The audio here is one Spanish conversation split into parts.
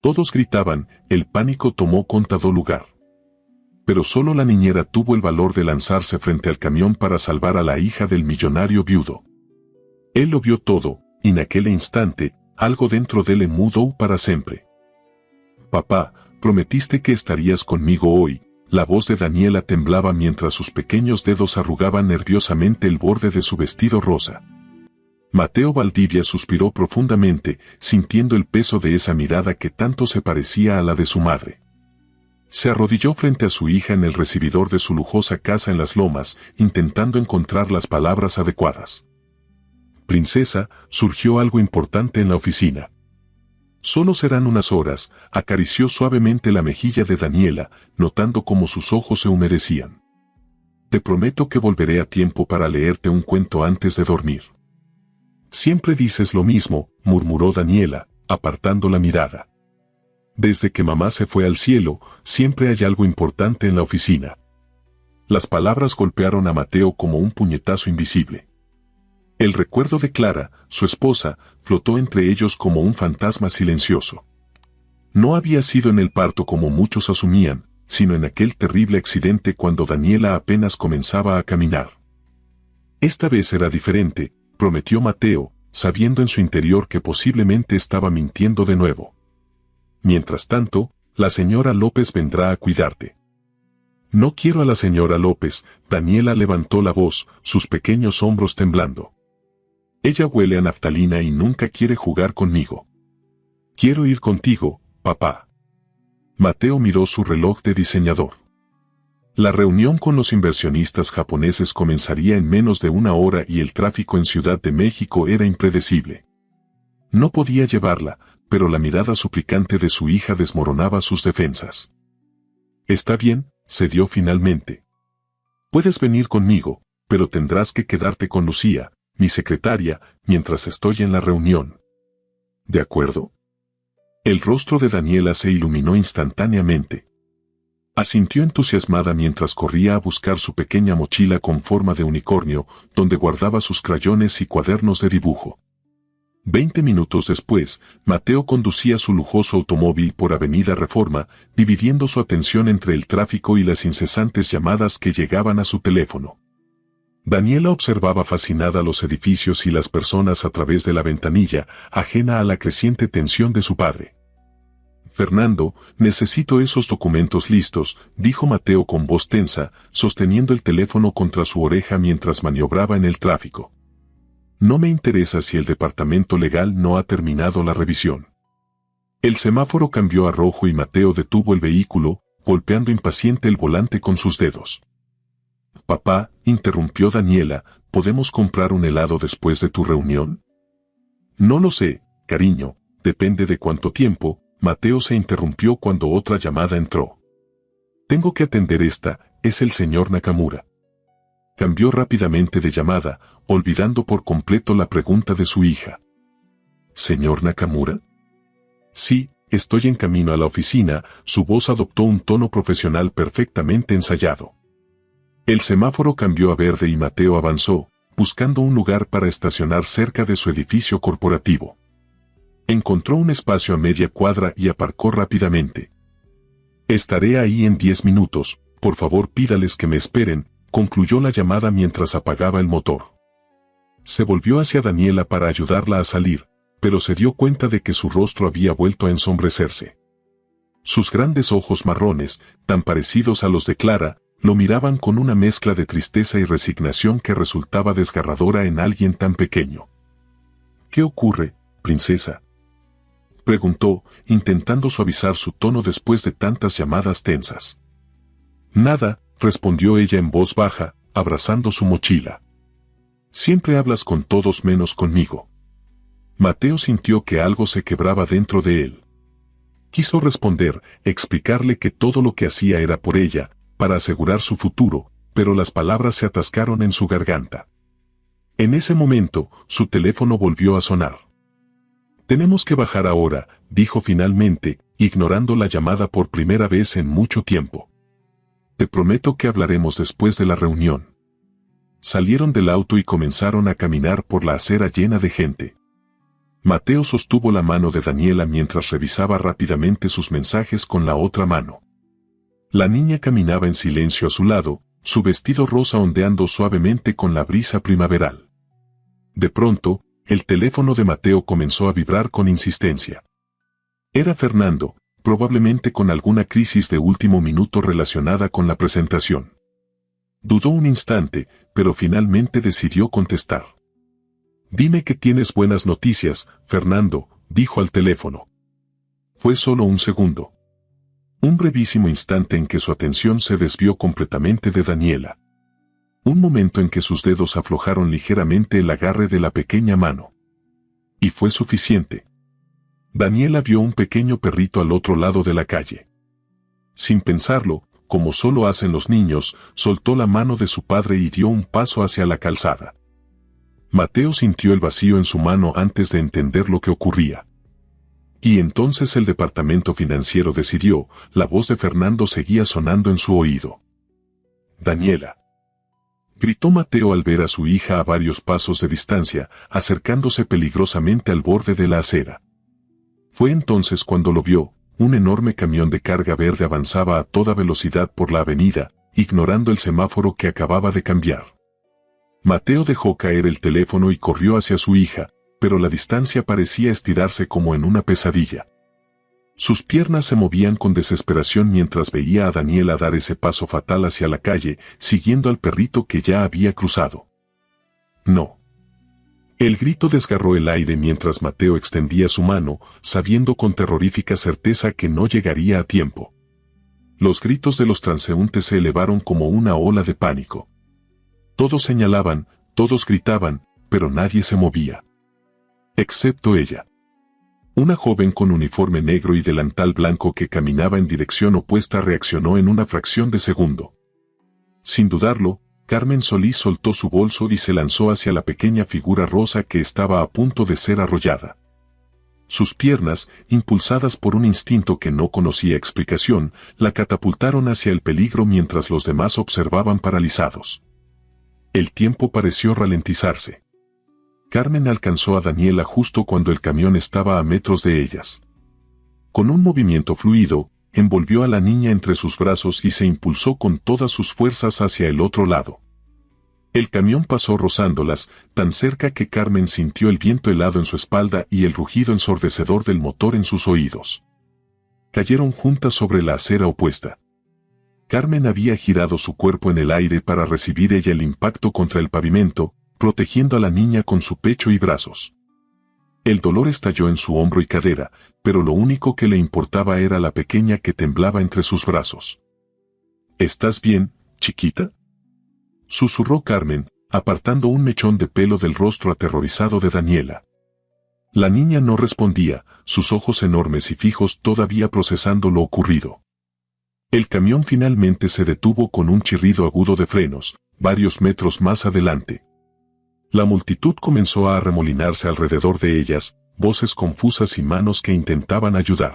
Todos gritaban, el pánico tomó contado lugar. Pero solo la niñera tuvo el valor de lanzarse frente al camión para salvar a la hija del millonario viudo. Él lo vio todo, y en aquel instante, algo dentro de él mudó para siempre. Papá, prometiste que estarías conmigo hoy. La voz de Daniela temblaba mientras sus pequeños dedos arrugaban nerviosamente el borde de su vestido rosa. Mateo Valdivia suspiró profundamente, sintiendo el peso de esa mirada que tanto se parecía a la de su madre. Se arrodilló frente a su hija en el recibidor de su lujosa casa en las Lomas, intentando encontrar las palabras adecuadas. Princesa, surgió algo importante en la oficina. Solo serán unas horas, acarició suavemente la mejilla de Daniela, notando cómo sus ojos se humedecían. Te prometo que volveré a tiempo para leerte un cuento antes de dormir. Siempre dices lo mismo, murmuró Daniela, apartando la mirada. Desde que mamá se fue al cielo, siempre hay algo importante en la oficina. Las palabras golpearon a Mateo como un puñetazo invisible. El recuerdo de Clara, su esposa, flotó entre ellos como un fantasma silencioso. No había sido en el parto como muchos asumían, sino en aquel terrible accidente cuando Daniela apenas comenzaba a caminar. Esta vez era diferente, prometió Mateo, sabiendo en su interior que posiblemente estaba mintiendo de nuevo. Mientras tanto, la señora López vendrá a cuidarte. No quiero a la señora López, Daniela levantó la voz, sus pequeños hombros temblando. Ella huele a naftalina y nunca quiere jugar conmigo. Quiero ir contigo, papá. Mateo miró su reloj de diseñador. La reunión con los inversionistas japoneses comenzaría en menos de una hora y el tráfico en Ciudad de México era impredecible. No podía llevarla, pero la mirada suplicante de su hija desmoronaba sus defensas. Está bien, cedió finalmente. Puedes venir conmigo, pero tendrás que quedarte con Lucía, mi secretaria, mientras estoy en la reunión. ¿De acuerdo? El rostro de Daniela se iluminó instantáneamente. Asintió entusiasmada mientras corría a buscar su pequeña mochila con forma de unicornio, donde guardaba sus crayones y cuadernos de dibujo. 20 minutos después, Mateo conducía su lujoso automóvil por Avenida Reforma, dividiendo su atención entre el tráfico y las incesantes llamadas que llegaban a su teléfono. Daniela observaba fascinada los edificios y las personas a través de la ventanilla, ajena a la creciente tensión de su padre. Fernando, necesito esos documentos listos, dijo Mateo con voz tensa, sosteniendo el teléfono contra su oreja mientras maniobraba en el tráfico. No me interesa si el departamento legal no ha terminado la revisión. El semáforo cambió a rojo y Mateo detuvo el vehículo, golpeando impaciente el volante con sus dedos. Papá, interrumpió Daniela, ¿podemos comprar un helado después de tu reunión? No lo sé, cariño, depende de cuánto tiempo. Mateo se interrumpió cuando otra llamada entró. Tengo que atender esta, es el señor Nakamura. Cambió rápidamente de llamada, olvidando por completo la pregunta de su hija. ¿Señor Nakamura? Sí, estoy en camino a la oficina, su voz adoptó un tono profesional perfectamente ensayado. El semáforo cambió a verde y Mateo avanzó, buscando un lugar para estacionar cerca de su edificio corporativo. Encontró un espacio a media cuadra y aparcó rápidamente. Estaré ahí en 10 minutos, por favor pídales que me esperen, concluyó la llamada mientras apagaba el motor. Se volvió hacia Daniela para ayudarla a salir, pero se dio cuenta de que su rostro había vuelto a ensombrecerse. Sus grandes ojos marrones, tan parecidos a los de Clara, lo miraban con una mezcla de tristeza y resignación que resultaba desgarradora en alguien tan pequeño. ¿Qué ocurre, princesa?, preguntó, intentando suavizar su tono después de tantas llamadas tensas. Nada, respondió ella en voz baja, abrazando su mochila. Siempre hablas con todos menos conmigo. Mateo sintió que algo se quebraba dentro de él. Quiso responder, explicarle que todo lo que hacía era por ella, para asegurar su futuro, pero las palabras se atascaron en su garganta. En ese momento, su teléfono volvió a sonar. Tenemos que bajar ahora, dijo finalmente, ignorando la llamada por primera vez en mucho tiempo. Te prometo que hablaremos después de la reunión. Salieron del auto y comenzaron a caminar por la acera llena de gente. Mateo sostuvo la mano de Daniela mientras revisaba rápidamente sus mensajes con la otra mano. La niña caminaba en silencio a su lado, su vestido rosa ondeando suavemente con la brisa primaveral. De pronto, el teléfono de Mateo comenzó a vibrar con insistencia. Era Fernando, probablemente con alguna crisis de último minuto relacionada con la presentación. Dudó un instante, pero finalmente decidió contestar. «Dime que tienes buenas noticias, Fernando», dijo al teléfono. Fue solo un segundo. Un brevísimo instante en que su atención se desvió completamente de Daniela. Un momento en que sus dedos aflojaron ligeramente el agarre de la pequeña mano. Y fue suficiente. Daniela vio un pequeño perrito al otro lado de la calle. Sin pensarlo, como solo hacen los niños, soltó la mano de su padre y dio un paso hacia la calzada. Mateo sintió el vacío en su mano antes de entender lo que ocurría. Y entonces el departamento financiero decidió, la voz de Fernando seguía sonando en su oído. «Daniela», gritó Mateo al ver a su hija a varios pasos de distancia, acercándose peligrosamente al borde de la acera. Fue entonces cuando lo vio. Un enorme camión de carga verde avanzaba a toda velocidad por la avenida, ignorando el semáforo que acababa de cambiar. Mateo dejó caer el teléfono y corrió hacia su hija, pero la distancia parecía estirarse como en una pesadilla. Sus piernas se movían con desesperación mientras veía a Daniela dar ese paso fatal hacia la calle, siguiendo al perrito que ya había cruzado. «No». El grito desgarró el aire mientras Mateo extendía su mano, sabiendo con terrorífica certeza que no llegaría a tiempo. Los gritos de los transeúntes se elevaron como una ola de pánico. Todos señalaban, todos gritaban, pero nadie se movía. Excepto ella. Una joven con uniforme negro y delantal blanco que caminaba en dirección opuesta reaccionó en una fracción de segundo. Sin dudarlo, Carmen Solís soltó su bolso y se lanzó hacia la pequeña figura rosa que estaba a punto de ser arrollada. Sus piernas, impulsadas por un instinto que no conocía explicación, la catapultaron hacia el peligro mientras los demás observaban paralizados. El tiempo pareció ralentizarse. Carmen alcanzó a Daniela justo cuando el camión estaba a metros de ellas. Con un movimiento fluido, envolvió a la niña entre sus brazos y se impulsó con todas sus fuerzas hacia el otro lado. El camión pasó rozándolas, tan cerca que Carmen sintió el viento helado en su espalda y el rugido ensordecedor del motor en sus oídos. Cayeron juntas sobre la acera opuesta. Carmen había girado su cuerpo en el aire para recibir ella el impacto contra el pavimento, protegiendo a la niña con su pecho y brazos. El dolor estalló en su hombro y cadera, pero lo único que le importaba era la pequeña que temblaba entre sus brazos. «¿Estás bien, chiquita?», susurró Carmen, apartando un mechón de pelo del rostro aterrorizado de Daniela. La niña no respondía, sus ojos enormes y fijos todavía procesando lo ocurrido. El camión finalmente se detuvo con un chirrido agudo de frenos, varios metros más adelante. La multitud comenzó a arremolinarse alrededor de ellas, voces confusas y manos que intentaban ayudar.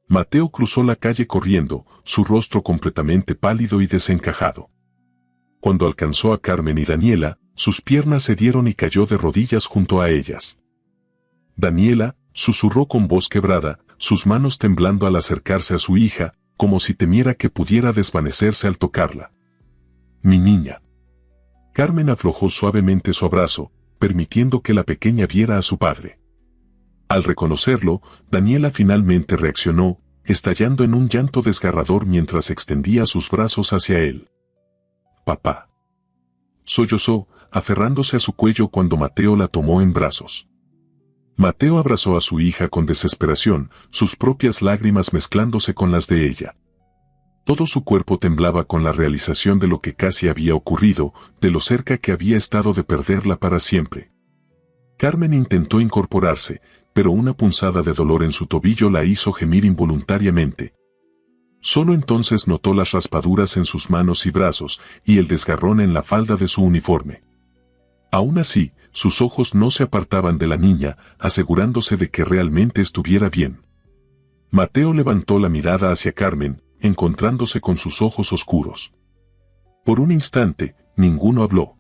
Mateo cruzó la calle corriendo, su rostro completamente pálido y desencajado. Cuando alcanzó a Carmen y Daniela, sus piernas se dieron y cayó de rodillas junto a ellas. Daniela, susurró con voz quebrada, sus manos temblando al acercarse a su hija, como si temiera que pudiera desvanecerse al tocarla. «Mi niña». Carmen aflojó suavemente su abrazo, permitiendo que la pequeña viera a su padre. Al reconocerlo, Daniela finalmente reaccionó, estallando en un llanto desgarrador mientras extendía sus brazos hacia él. «Papá», sollozó, aferrándose a su cuello cuando Mateo la tomó en brazos. Mateo abrazó a su hija con desesperación, sus propias lágrimas mezclándose con las de ella. Todo su cuerpo temblaba con la realización de lo que casi había ocurrido, de lo cerca que había estado de perderla para siempre. Carmen intentó incorporarse, pero una punzada de dolor en su tobillo la hizo gemir involuntariamente. Solo entonces notó las raspaduras en sus manos y brazos, y el desgarrón en la falda de su uniforme. Aún así, sus ojos no se apartaban de la niña, asegurándose de que realmente estuviera bien. Mateo levantó la mirada hacia Carmen, encontrándose con sus ojos oscuros. Por un instante, ninguno habló.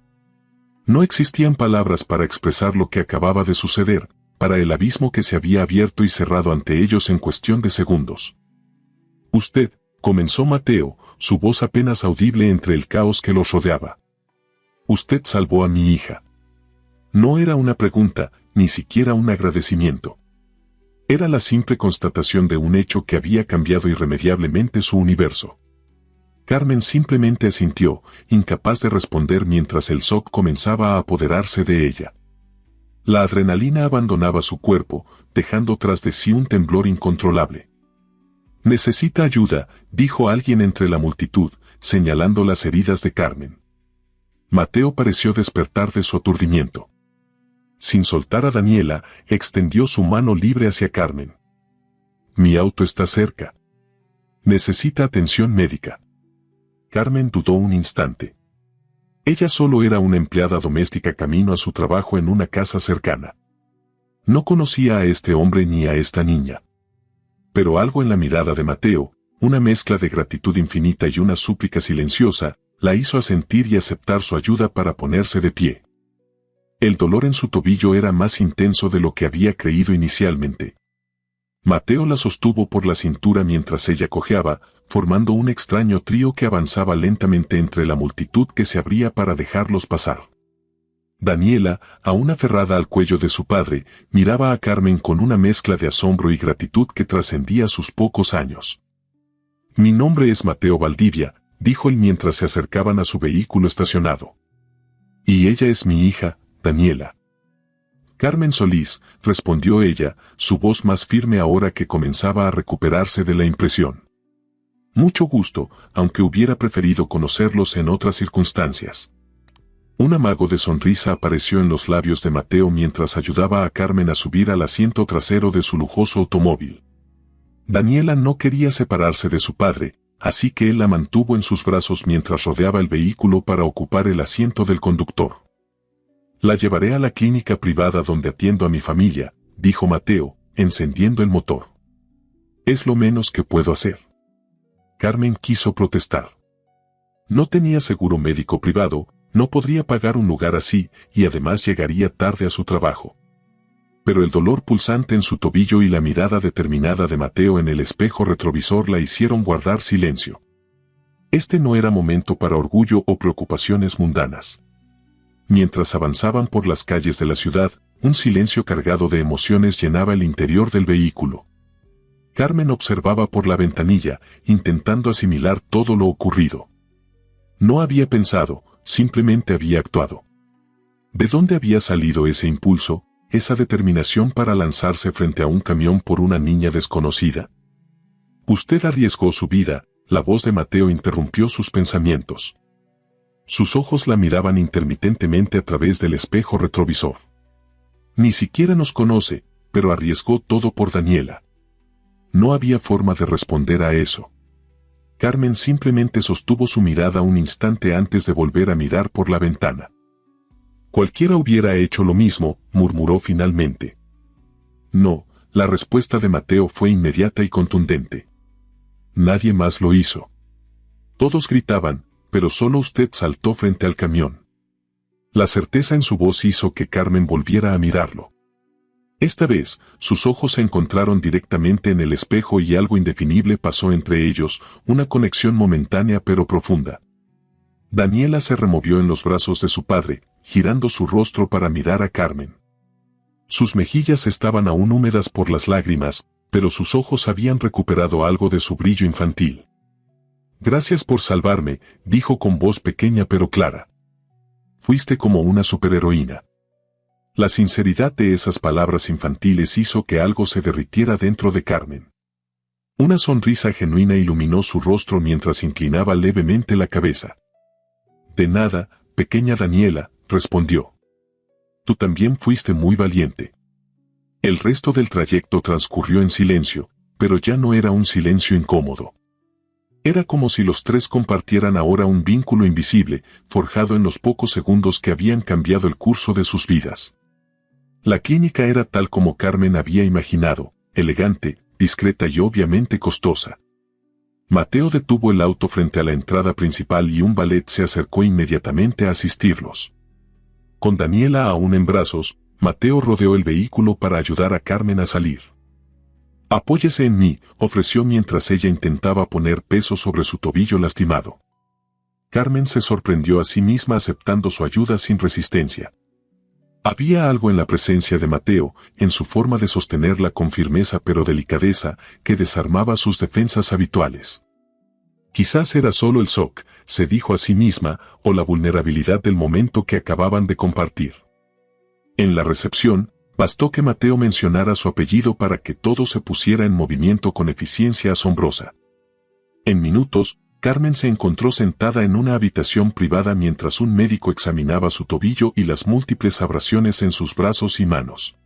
No existían palabras para expresar lo que acababa de suceder, para el abismo que se había abierto y cerrado ante ellos en cuestión de segundos. «Usted», comenzó Mateo, su voz apenas audible entre el caos que los rodeaba. «Usted salvó a mi hija». No era una pregunta, ni siquiera un agradecimiento. Era la simple constatación de un hecho que había cambiado irremediablemente su universo. Carmen simplemente asintió, incapaz de responder mientras el shock comenzaba a apoderarse de ella. La adrenalina abandonaba su cuerpo, dejando tras de sí un temblor incontrolable. «Necesita ayuda», dijo alguien entre la multitud, señalando las heridas de Carmen. Mateo pareció despertar de su aturdimiento. Sin soltar a Daniela, extendió su mano libre hacia Carmen. «Mi auto está cerca. Necesita atención médica». Carmen dudó un instante. Ella solo era una empleada doméstica camino a su trabajo en una casa cercana. No conocía a este hombre ni a esta niña. Pero algo en la mirada de Mateo, una mezcla de gratitud infinita y una súplica silenciosa, la hizo asentir y aceptar su ayuda para ponerse de pie. El dolor en su tobillo era más intenso de lo que había creído inicialmente. Mateo la sostuvo por la cintura mientras ella cojeaba, formando un extraño trío que avanzaba lentamente entre la multitud que se abría para dejarlos pasar. Daniela, aún aferrada al cuello de su padre, miraba a Carmen con una mezcla de asombro y gratitud que trascendía sus pocos años. «Mi nombre es Mateo Valdivia», dijo él mientras se acercaban a su vehículo estacionado. «Y ella es mi hija, Daniela». «Carmen Solís», respondió ella, su voz más firme ahora que comenzaba a recuperarse de la impresión. «Mucho gusto, aunque hubiera preferido conocerlos en otras circunstancias». Un amago de sonrisa apareció en los labios de Mateo mientras ayudaba a Carmen a subir al asiento trasero de su lujoso automóvil. Daniela no quería separarse de su padre, así que él la mantuvo en sus brazos mientras rodeaba el vehículo para ocupar el asiento del conductor. «La llevaré a la clínica privada donde atiendo a mi familia», dijo Mateo, encendiendo el motor. «Es lo menos que puedo hacer». Carmen quiso protestar. No tenía seguro médico privado, no podría pagar un lugar así, y además llegaría tarde a su trabajo. Pero el dolor pulsante en su tobillo y la mirada determinada de Mateo en el espejo retrovisor la hicieron guardar silencio. Este no era momento para orgullo o preocupaciones mundanas. Mientras avanzaban por las calles de la ciudad, un silencio cargado de emociones llenaba el interior del vehículo. Carmen observaba por la ventanilla, intentando asimilar todo lo ocurrido. No había pensado, simplemente había actuado. ¿De dónde había salido ese impulso, esa determinación para lanzarse frente a un camión por una niña desconocida? «Usted arriesgó su vida», la voz de Mateo interrumpió sus pensamientos. Sus ojos la miraban intermitentemente a través del espejo retrovisor. «Ni siquiera nos conoce, pero arriesgó todo por Daniela». No había forma de responder a eso. Carmen simplemente sostuvo su mirada un instante antes de volver a mirar por la ventana. «Cualquiera hubiera hecho lo mismo», murmuró finalmente. «No», la respuesta de Mateo fue inmediata y contundente. «Nadie más lo hizo». Todos gritaban, pero solo usted saltó frente al camión. La certeza en su voz hizo que Carmen volviera a mirarlo. Esta vez, sus ojos se encontraron directamente en el espejo y algo indefinible pasó entre ellos, una conexión momentánea pero profunda. Daniela se removió en los brazos de su padre, girando su rostro para mirar a Carmen. Sus mejillas estaban aún húmedas por las lágrimas, pero sus ojos habían recuperado algo de su brillo infantil. «Gracias por salvarme», dijo con voz pequeña pero clara. «Fuiste como una superheroína». La sinceridad de esas palabras infantiles hizo que algo se derritiera dentro de Carmen. Una sonrisa genuina iluminó su rostro mientras inclinaba levemente la cabeza. «De nada, pequeña Daniela», respondió. «Tú también fuiste muy valiente». El resto del trayecto transcurrió en silencio, pero ya no era un silencio incómodo. Era como si los tres compartieran ahora un vínculo invisible, forjado en los pocos segundos que habían cambiado el curso de sus vidas. La clínica era tal como Carmen había imaginado, elegante, discreta y obviamente costosa. Mateo detuvo el auto frente a la entrada principal y un valet se acercó inmediatamente a asistirlos. Con Daniela aún en brazos, Mateo rodeó el vehículo para ayudar a Carmen a salir. «Apóyese en mí», ofreció mientras ella intentaba poner peso sobre su tobillo lastimado. Carmen se sorprendió a sí misma aceptando su ayuda sin resistencia. Había algo en la presencia de Mateo, en su forma de sostenerla con firmeza pero delicadeza, que desarmaba sus defensas habituales. Quizás era solo el shock, se dijo a sí misma, o la vulnerabilidad del momento que acababan de compartir. En la recepción, bastó que Mateo mencionara su apellido para que todo se pusiera en movimiento con eficiencia asombrosa. En minutos, Carmen se encontró sentada en una habitación privada mientras un médico examinaba su tobillo y las múltiples abrasiones en sus brazos y manos.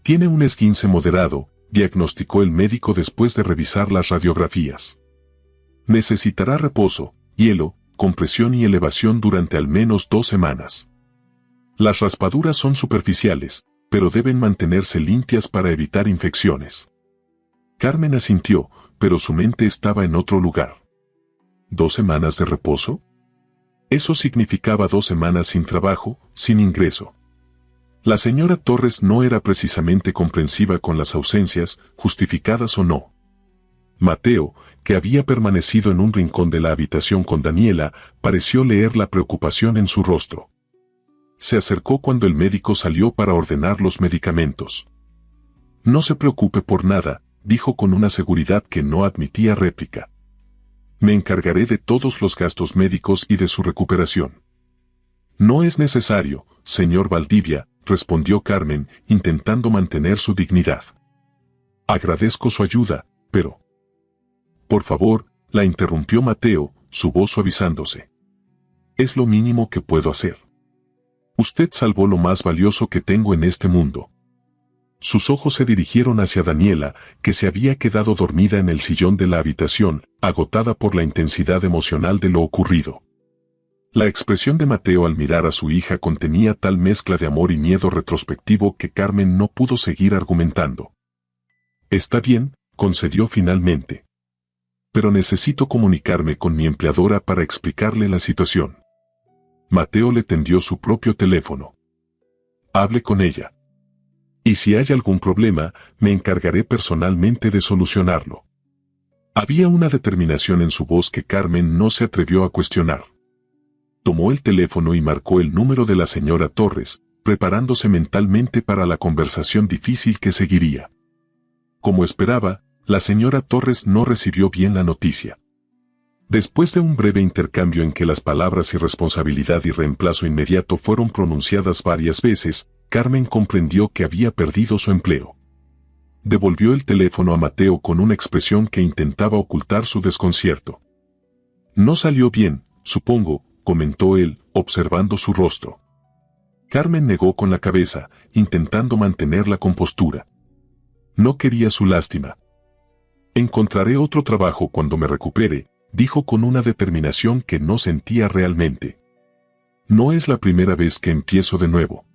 «Tiene un esguince moderado», diagnosticó el médico después de revisar las radiografías. «Necesitará reposo, hielo, compresión y elevación durante al menos 2 semanas. Las raspaduras son superficiales, pero deben mantenerse limpias para evitar infecciones». Carmen asintió, pero su mente estaba en otro lugar. ¿2 semanas de reposo? Eso significaba 2 semanas sin trabajo, sin ingreso. La señora Torres no era precisamente comprensiva con las ausencias, justificadas o no. Mateo, que había permanecido en un rincón de la habitación con Daniela, pareció leer la preocupación en su rostro. Se acercó cuando el médico salió para ordenar los medicamentos. «No se preocupe por nada», dijo con una seguridad que no admitía réplica. «Me encargaré de todos los gastos médicos y de su recuperación». «No es necesario, señor Valdivia», respondió Carmen, intentando mantener su dignidad. «Agradezco su ayuda, pero...» «Por favor», la interrumpió Mateo, su voz suavizándose. «Es lo mínimo que puedo hacer. Usted salvó lo más valioso que tengo en este mundo». Sus ojos se dirigieron hacia Daniela, que se había quedado dormida en el sillón de la habitación, agotada por la intensidad emocional de lo ocurrido. La expresión de Mateo al mirar a su hija contenía tal mezcla de amor y miedo retrospectivo que Carmen no pudo seguir argumentando. «Está bien», concedió finalmente. «Pero necesito comunicarme con mi empleadora para explicarle la situación». Mateo le tendió su propio teléfono. «Hable con ella. Y si hay algún problema, me encargaré personalmente de solucionarlo». Había una determinación en su voz que Carmen no se atrevió a cuestionar. Tomó el teléfono y marcó el número de la señora Torres, preparándose mentalmente para la conversación difícil que seguiría. Como esperaba, la señora Torres no recibió bien la noticia. Después de un breve intercambio en que las palabras irresponsabilidad y reemplazo inmediato fueron pronunciadas varias veces, Carmen comprendió que había perdido su empleo. Devolvió el teléfono a Mateo con una expresión que intentaba ocultar su desconcierto. «No salió bien, supongo», comentó él, observando su rostro. Carmen negó con la cabeza, intentando mantener la compostura. No quería su lástima. «Encontraré otro trabajo cuando me recupere», dijo con una determinación que no sentía realmente. «No es la primera vez que empiezo de nuevo».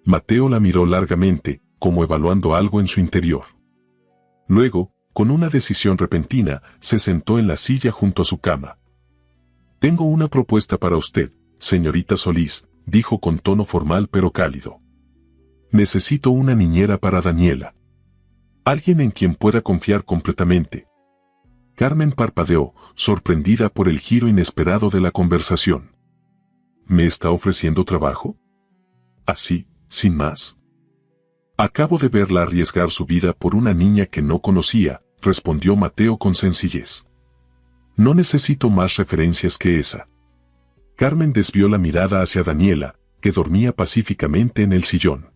Mateo la miró largamente, como evaluando algo en su interior. Luego, con una decisión repentina, se sentó en la silla junto a su cama. «Tengo una propuesta para usted, señorita Solís», dijo con tono formal pero cálido. «Necesito una niñera para Daniela. Alguien en quien pueda confiar completamente». Carmen parpadeó, sorprendida por el giro inesperado de la conversación. «¿Me está ofreciendo trabajo? ¿Así, sin más?» «Acabo de verla arriesgar su vida por una niña que no conocía», respondió Mateo con sencillez. «No necesito más referencias que esa». Carmen desvió la mirada hacia Daniela, que dormía pacíficamente en el sillón.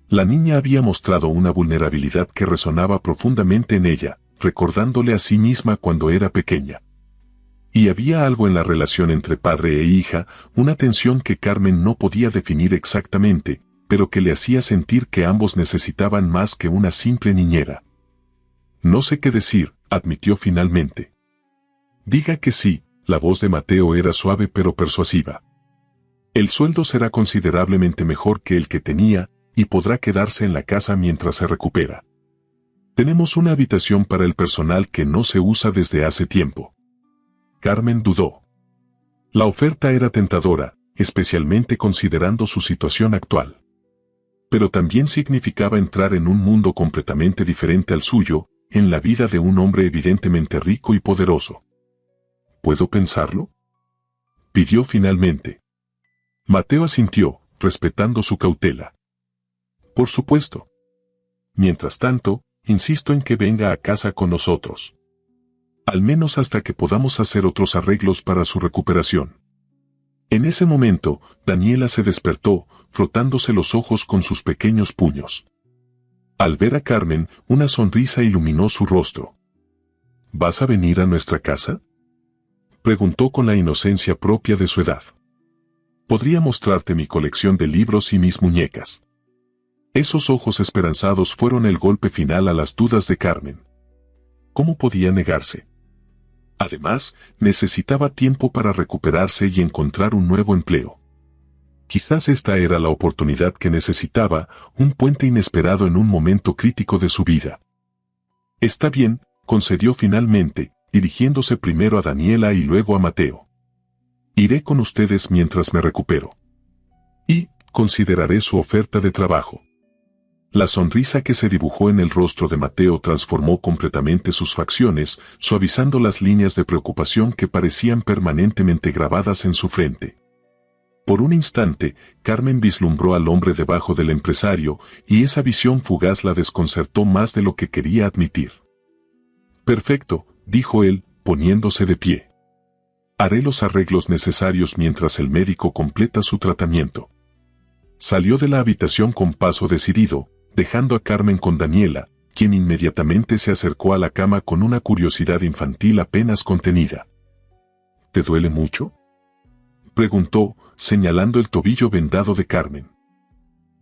La niña había mostrado una vulnerabilidad que resonaba profundamente en ella, recordándole a sí misma cuando era pequeña. Y había algo en la relación entre padre e hija, una tensión que Carmen no podía definir exactamente, pero que le hacía sentir que ambos necesitaban más que una simple niñera. «No sé qué decir», admitió finalmente. «Diga que sí», la voz de Mateo era suave pero persuasiva. «El sueldo será considerablemente mejor que el que tenía, y podrá quedarse en la casa mientras se recupera. Tenemos una habitación para el personal que no se usa desde hace tiempo». Carmen dudó. La oferta era tentadora, especialmente considerando su situación actual. Pero también significaba entrar en un mundo completamente diferente al suyo, en la vida de un hombre evidentemente rico y poderoso. ¿Puedo pensarlo?, pidió finalmente. Mateo asintió, respetando su cautela. Por supuesto. Mientras tanto, insisto en que venga a casa con nosotros. Al menos hasta que podamos hacer otros arreglos para su recuperación. En ese momento, Daniela se despertó, frotándose los ojos con sus pequeños puños. Al ver a Carmen, una sonrisa iluminó su rostro. ¿Vas a venir a nuestra casa?, preguntó con la inocencia propia de su edad. Podría mostrarte mi colección de libros y mis muñecas. Esos ojos esperanzados fueron el golpe final a las dudas de Carmen. ¿Cómo podía negarse? Además, necesitaba tiempo para recuperarse y encontrar un nuevo empleo. Quizás esta era la oportunidad que necesitaba, un puente inesperado en un momento crítico de su vida. Está bien, concedió finalmente, dirigiéndose primero a Daniela y luego a Mateo. Iré con ustedes mientras me recupero. Y consideraré su oferta de trabajo. La sonrisa que se dibujó en el rostro de Mateo transformó completamente sus facciones, suavizando las líneas de preocupación que parecían permanentemente grabadas en su frente. Por un instante, Carmen vislumbró al hombre debajo del empresario, y esa visión fugaz la desconcertó más de lo que quería admitir. Perfecto, dijo él, poniéndose de pie. Haré los arreglos necesarios mientras el médico completa su tratamiento. Salió de la habitación con paso decidido, dejando a Carmen con Daniela, quien inmediatamente se acercó a la cama con una curiosidad infantil apenas contenida. ¿Te duele mucho?, preguntó, señalando el tobillo vendado de Carmen.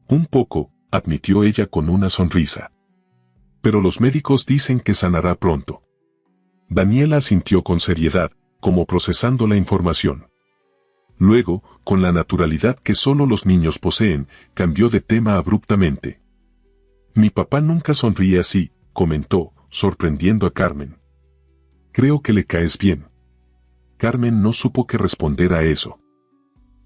Un poco, admitió ella con una sonrisa. Pero los médicos dicen que sanará pronto. Daniela asintió con seriedad, como procesando la información. Luego, con la naturalidad que solo los niños poseen, cambió de tema abruptamente. Mi papá nunca sonríe así, comentó, sorprendiendo a Carmen. Creo que le caes bien. Carmen no supo qué responder a eso.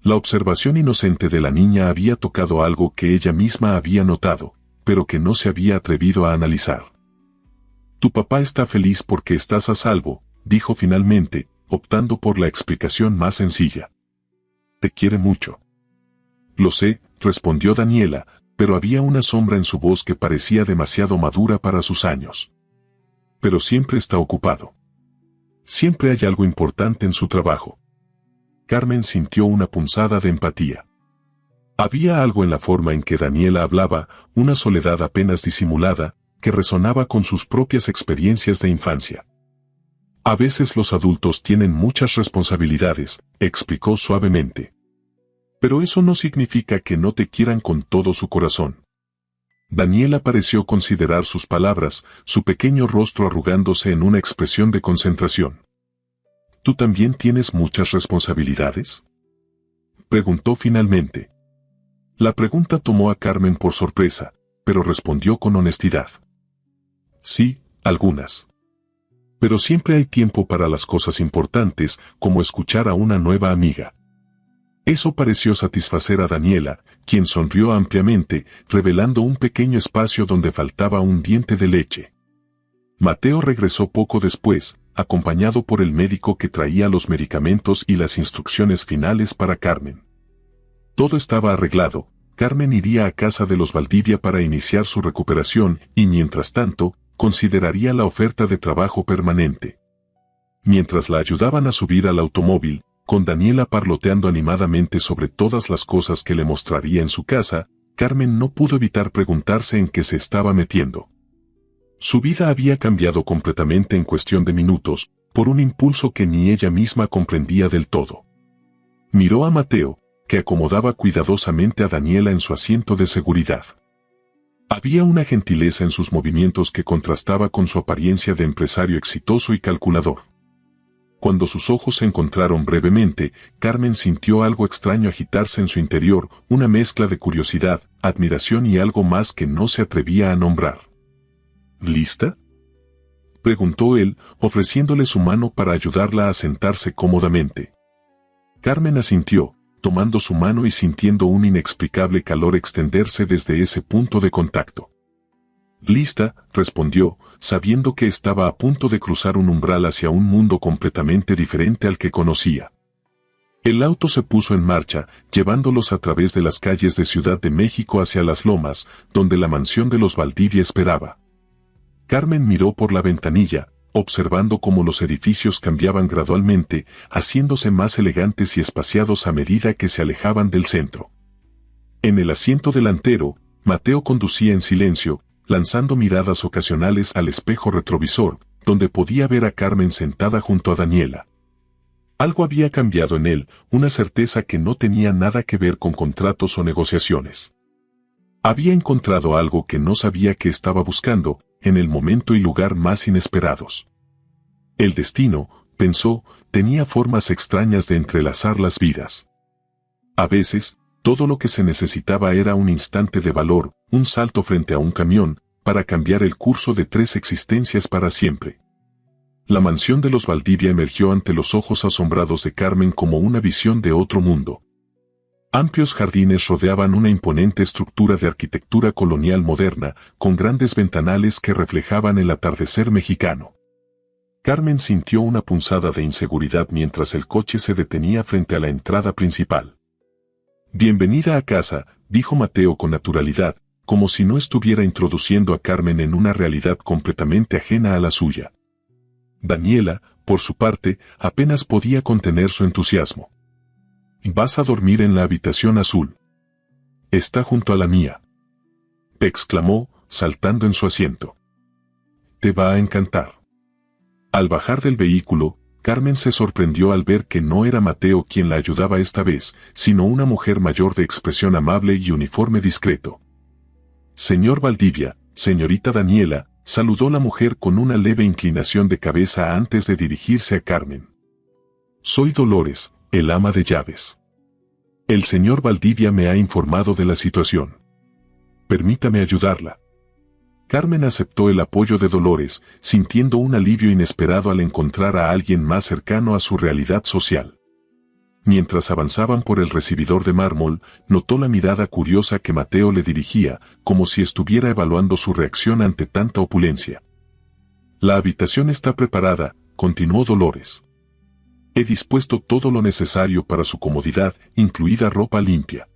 La observación inocente de la niña había tocado algo que ella misma había notado, pero que no se había atrevido a analizar. Tu papá está feliz porque estás a salvo, dijo finalmente, optando por la explicación más sencilla. Te quiere mucho. Lo sé, respondió Daniela, pero había una sombra en su voz que parecía demasiado madura para sus años. Pero siempre está ocupado. Siempre hay algo importante en su trabajo. Carmen sintió una punzada de empatía. Había algo en la forma en que Daniela hablaba, una soledad apenas disimulada, que resonaba con sus propias experiencias de infancia. A veces los adultos tienen muchas responsabilidades, explicó suavemente. Pero eso no significa que no te quieran con todo su corazón. Daniela pareció considerar sus palabras, su pequeño rostro arrugándose en una expresión de concentración. ¿Tú también tienes muchas responsabilidades?, preguntó finalmente. La pregunta tomó a Carmen por sorpresa, pero respondió con honestidad. Sí, algunas. Pero siempre hay tiempo para las cosas importantes, como escuchar a una nueva amiga. Eso pareció satisfacer a Daniela, quien sonrió ampliamente, revelando un pequeño espacio donde faltaba un diente de leche. Mateo regresó poco después, acompañado por el médico que traía los medicamentos y las instrucciones finales para Carmen. Todo estaba arreglado, Carmen iría a casa de los Valdivia para iniciar su recuperación y mientras tanto, consideraría la oferta de trabajo permanente. Mientras la ayudaban a subir al automóvil, con Daniela parloteando animadamente sobre todas las cosas que le mostraría en su casa, Carmen no pudo evitar preguntarse en qué se estaba metiendo. Su vida había cambiado completamente en cuestión de minutos, por un impulso que ni ella misma comprendía del todo. Miró a Mateo, que acomodaba cuidadosamente a Daniela en su asiento de seguridad. Había una gentileza en sus movimientos que contrastaba con su apariencia de empresario exitoso y calculador. Cuando sus ojos se encontraron brevemente, Carmen sintió algo extraño agitarse en su interior, una mezcla de curiosidad, admiración y algo más que no se atrevía a nombrar. ¿Lista?, preguntó él, ofreciéndole su mano para ayudarla a sentarse cómodamente. Carmen asintió, tomando su mano y sintiendo un inexplicable calor extenderse desde ese punto de contacto. «Lista», respondió, sabiendo que estaba a punto de cruzar un umbral hacia un mundo completamente diferente al que conocía. El auto se puso en marcha, llevándolos a través de las calles de Ciudad de México hacia Las Lomas, donde la mansión de los Valdivia esperaba. Carmen miró por la ventanilla, observando cómo los edificios cambiaban gradualmente, haciéndose más elegantes y espaciados a medida que se alejaban del centro. En el asiento delantero, Mateo conducía en silencio, lanzando miradas ocasionales al espejo retrovisor, donde podía ver a Carmen sentada junto a Daniela. Algo había cambiado en él, una certeza que no tenía nada que ver con contratos o negociaciones. Había encontrado algo que no sabía que estaba buscando, en el momento y lugar más inesperados. El destino, pensó, tenía formas extrañas de entrelazar las vidas. A veces, todo lo que se necesitaba era un instante de valor, un salto frente a un camión, para cambiar el curso de 3 existencias para siempre. La mansión de los Valdivia emergió ante los ojos asombrados de Carmen como una visión de otro mundo. Amplios jardines rodeaban una imponente estructura de arquitectura colonial moderna, con grandes ventanales que reflejaban el atardecer mexicano. Carmen sintió una punzada de inseguridad mientras el coche se detenía frente a la entrada principal. «Bienvenida a casa», dijo Mateo con naturalidad, como si no estuviera introduciendo a Carmen en una realidad completamente ajena a la suya. Daniela, por su parte, apenas podía contener su entusiasmo. «¿Vas a dormir en la habitación azul? Está junto a la mía», exclamó, saltando en su asiento. «Te va a encantar». Al bajar del vehículo, Carmen se sorprendió al ver que no era Mateo quien la ayudaba esta vez, sino una mujer mayor de expresión amable y uniforme discreto. «Señor Valdivia, señorita Daniela», saludó la mujer con una leve inclinación de cabeza antes de dirigirse a Carmen. «Soy Dolores, el ama de llaves. El señor Valdivia me ha informado de la situación. Permítame ayudarla». Carmen aceptó el apoyo de Dolores, sintiendo un alivio inesperado al encontrar a alguien más cercano a su realidad social. Mientras avanzaban por el recibidor de mármol, notó la mirada curiosa que Mateo le dirigía, como si estuviera evaluando su reacción ante tanta opulencia. «La habitación está preparada», continuó Dolores. «He dispuesto todo lo necesario para su comodidad, incluida ropa limpia».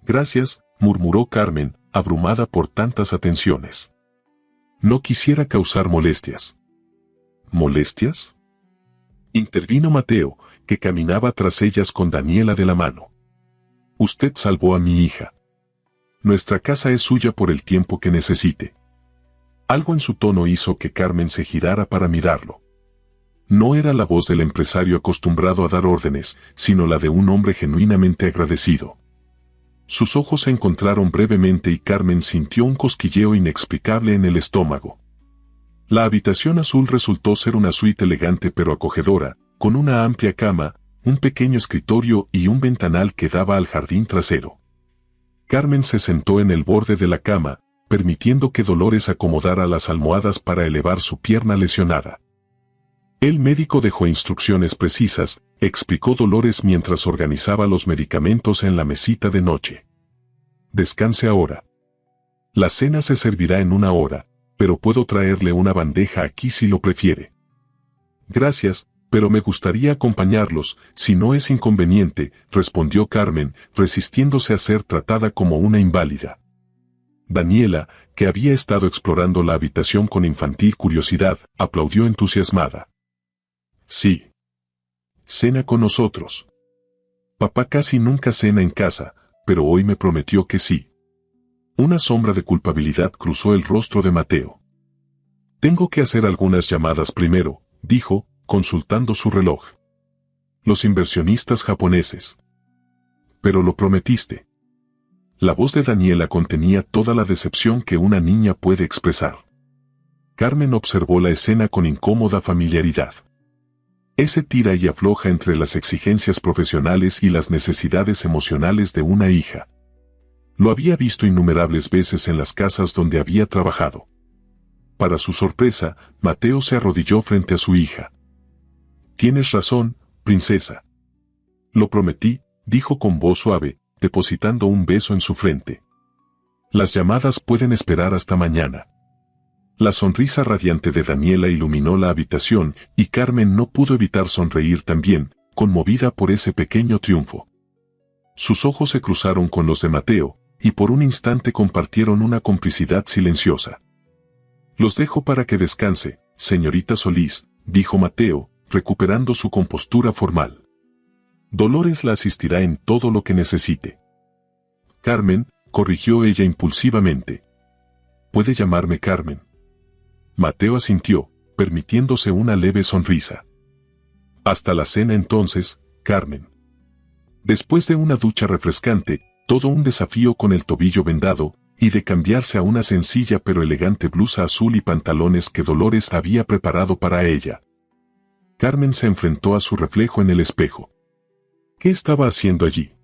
«Gracias», murmuró Carmen, abrumada por tantas atenciones. «No quisiera causar molestias». «¿Molestias?», intervino Mateo, que caminaba tras ellas con Daniela de la mano. «Usted salvó a mi hija. Nuestra casa es suya por el tiempo que necesite». Algo en su tono hizo que Carmen se girara para mirarlo. No era la voz del empresario acostumbrado a dar órdenes, sino la de un hombre genuinamente agradecido. Sus ojos se encontraron brevemente y Carmen sintió un cosquilleo inexplicable en el estómago. La habitación azul resultó ser una suite elegante pero acogedora, con una amplia cama, un pequeño escritorio y un ventanal que daba al jardín trasero. Carmen se sentó en el borde de la cama, permitiendo que Dolores acomodara las almohadas para elevar su pierna lesionada. «El médico dejó instrucciones precisas», explicó Dolores mientras organizaba los medicamentos en la mesita de noche. «Descanse ahora. La cena se servirá en 1 hora, pero puedo traerle una bandeja aquí si lo prefiere». «Gracias, pero me gustaría acompañarlos, si no es inconveniente», respondió Carmen, resistiéndose a ser tratada como una inválida. Daniela, que había estado explorando la habitación con infantil curiosidad, aplaudió entusiasmada. «Sí. Cena con nosotros. Papá casi nunca cena en casa, pero hoy me prometió que sí». Una sombra de culpabilidad cruzó el rostro de Mateo. «Tengo que hacer algunas llamadas primero», dijo, consultando su reloj. «Los inversionistas japoneses». «Pero lo prometiste». La voz de Daniela contenía toda la decepción que una niña puede expresar. Carmen observó la escena con incómoda familiaridad. Ese tira y afloja entre las exigencias profesionales y las necesidades emocionales de una hija. Lo había visto innumerables veces en las casas donde había trabajado. Para su sorpresa, Mateo se arrodilló frente a su hija. «Tienes razón, princesa. Lo prometí», dijo con voz suave, depositando un beso en su frente. Las llamadas pueden esperar hasta mañana. La sonrisa radiante de Daniela iluminó la habitación y Carmen no pudo evitar sonreír también, conmovida por ese pequeño triunfo. Sus ojos se cruzaron con los de Mateo, y por un instante compartieron una complicidad silenciosa. Los dejo para que descanse, señorita Solís, dijo Mateo, recuperando su compostura formal. Dolores la asistirá en todo lo que necesite. Carmen, corrigió ella impulsivamente. Puede llamarme Carmen. Mateo asintió, permitiéndose una leve sonrisa. Hasta la cena entonces, Carmen. Después de una ducha refrescante, todo un desafío con el tobillo vendado, y de cambiarse a una sencilla pero elegante blusa azul y pantalones que Dolores había preparado para ella. Carmen se enfrentó a su reflejo en el espejo. ¿Qué estaba haciendo allí?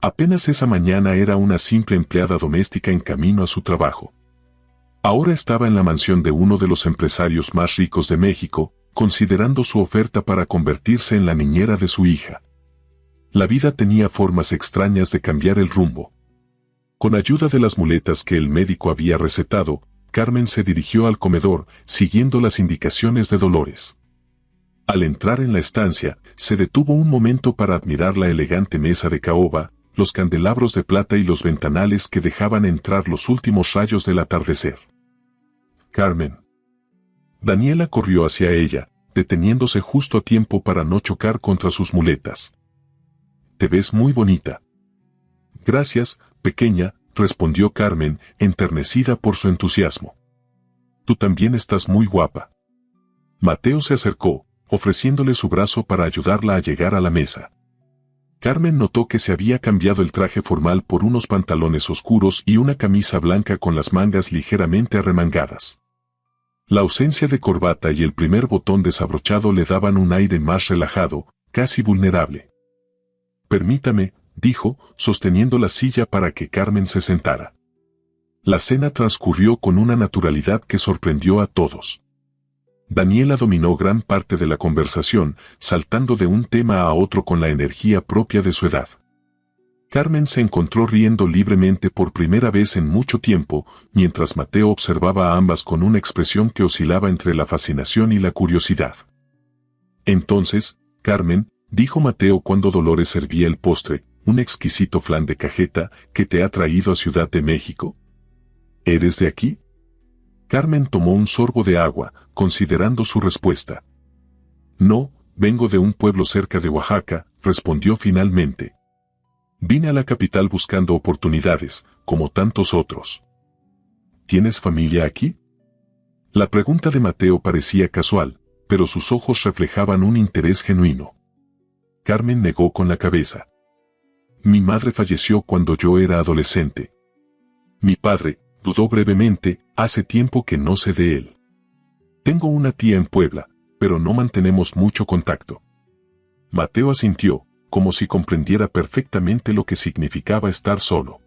Apenas esa mañana era una simple empleada doméstica en camino a su trabajo. Ahora estaba en la mansión de uno de los empresarios más ricos de México, considerando su oferta para convertirse en la niñera de su hija. La vida tenía formas extrañas de cambiar el rumbo. Con ayuda de las muletas que el médico había recetado, Carmen se dirigió al comedor, siguiendo las indicaciones de Dolores. Al entrar en la estancia, se detuvo un momento para admirar la elegante mesa de caoba, los candelabros de plata y los ventanales que dejaban entrar los últimos rayos del atardecer. Carmen. Daniela corrió hacia ella, deteniéndose justo a tiempo para no chocar contra sus muletas. Te ves muy bonita. Gracias, pequeña, respondió Carmen, enternecida por su entusiasmo. Tú también estás muy guapa. Mateo se acercó, ofreciéndole su brazo para ayudarla a llegar a la mesa. Carmen notó que se había cambiado el traje formal por unos pantalones oscuros y una camisa blanca con las mangas ligeramente arremangadas. La ausencia de corbata y el primer botón desabrochado le daban un aire más relajado, casi vulnerable. Permítame, dijo, sosteniendo la silla para que Carmen se sentara. La cena transcurrió con una naturalidad que sorprendió a todos. Daniela dominó gran parte de la conversación, saltando de un tema a otro con la energía propia de su edad. Carmen se encontró riendo libremente por primera vez en mucho tiempo, mientras Mateo observaba a ambas con una expresión que oscilaba entre la fascinación y la curiosidad. Entonces, Carmen, dijo Mateo cuando Dolores servía el postre, un exquisito flan de cajeta que te ha traído a Ciudad de México. ¿Eres de aquí? Carmen tomó un sorbo de agua, considerando su respuesta. No, vengo de un pueblo cerca de Oaxaca, respondió finalmente. Vine a la capital buscando oportunidades, como tantos otros. ¿Tienes familia aquí? La pregunta de Mateo parecía casual, pero sus ojos reflejaban un interés genuino. Carmen negó con la cabeza. Mi madre falleció cuando yo era adolescente. Mi padre, dudó brevemente, hace tiempo que no sé de él. Tengo una tía en Puebla, pero no mantenemos mucho contacto. Mateo asintió, como si comprendiera perfectamente lo que significaba estar solo.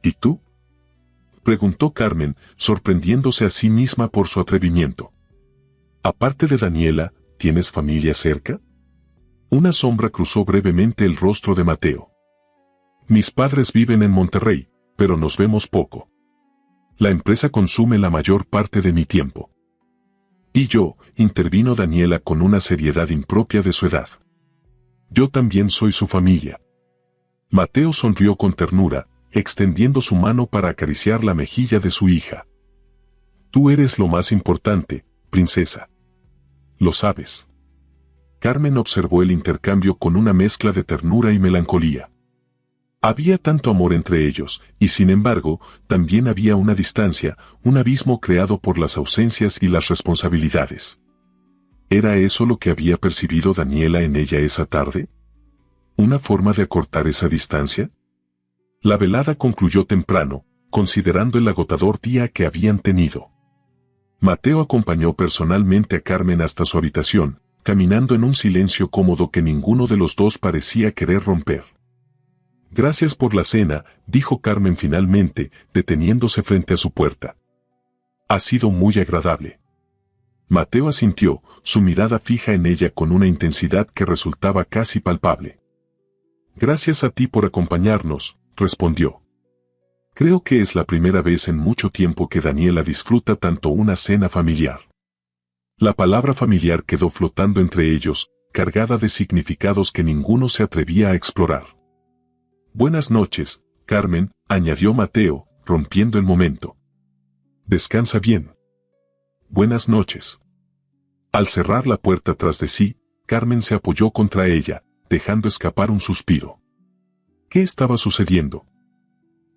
¿Y tú? Preguntó Carmen, sorprendiéndose a sí misma por su atrevimiento. Aparte de Daniela, ¿tienes familia cerca? Una sombra cruzó brevemente el rostro de Mateo. Mis padres viven en Monterrey, pero nos vemos poco. La empresa consume la mayor parte de mi tiempo. Y yo, intervino Daniela con una seriedad impropia de su edad. Yo también soy su familia. Mateo sonrió con ternura, extendiendo su mano para acariciar la mejilla de su hija. Tú eres lo más importante, princesa. Lo sabes. Carmen observó el intercambio con una mezcla de ternura y melancolía. Había tanto amor entre ellos, y sin embargo, también había una distancia, un abismo creado por las ausencias y las responsabilidades. ¿Era eso lo que había percibido Daniela en ella esa tarde? ¿Una forma de acortar esa distancia? La velada concluyó temprano, considerando el agotador día que habían tenido. Mateo acompañó personalmente a Carmen hasta su habitación, caminando en un silencio cómodo que ninguno de los dos parecía querer romper. Gracias por la cena, dijo Carmen finalmente, deteniéndose frente a su puerta. Ha sido muy agradable. Mateo asintió, su mirada fija en ella con una intensidad que resultaba casi palpable. Gracias a ti por acompañarnos, respondió. Creo que es la primera vez en mucho tiempo que Daniela disfruta tanto una cena familiar. La palabra familiar quedó flotando entre ellos, cargada de significados que ninguno se atrevía a explorar. Buenas noches, Carmen, añadió Mateo, rompiendo el momento. Descansa bien. Buenas noches. Al cerrar la puerta tras de sí, Carmen se apoyó contra ella, dejando escapar un suspiro. ¿Qué estaba sucediendo?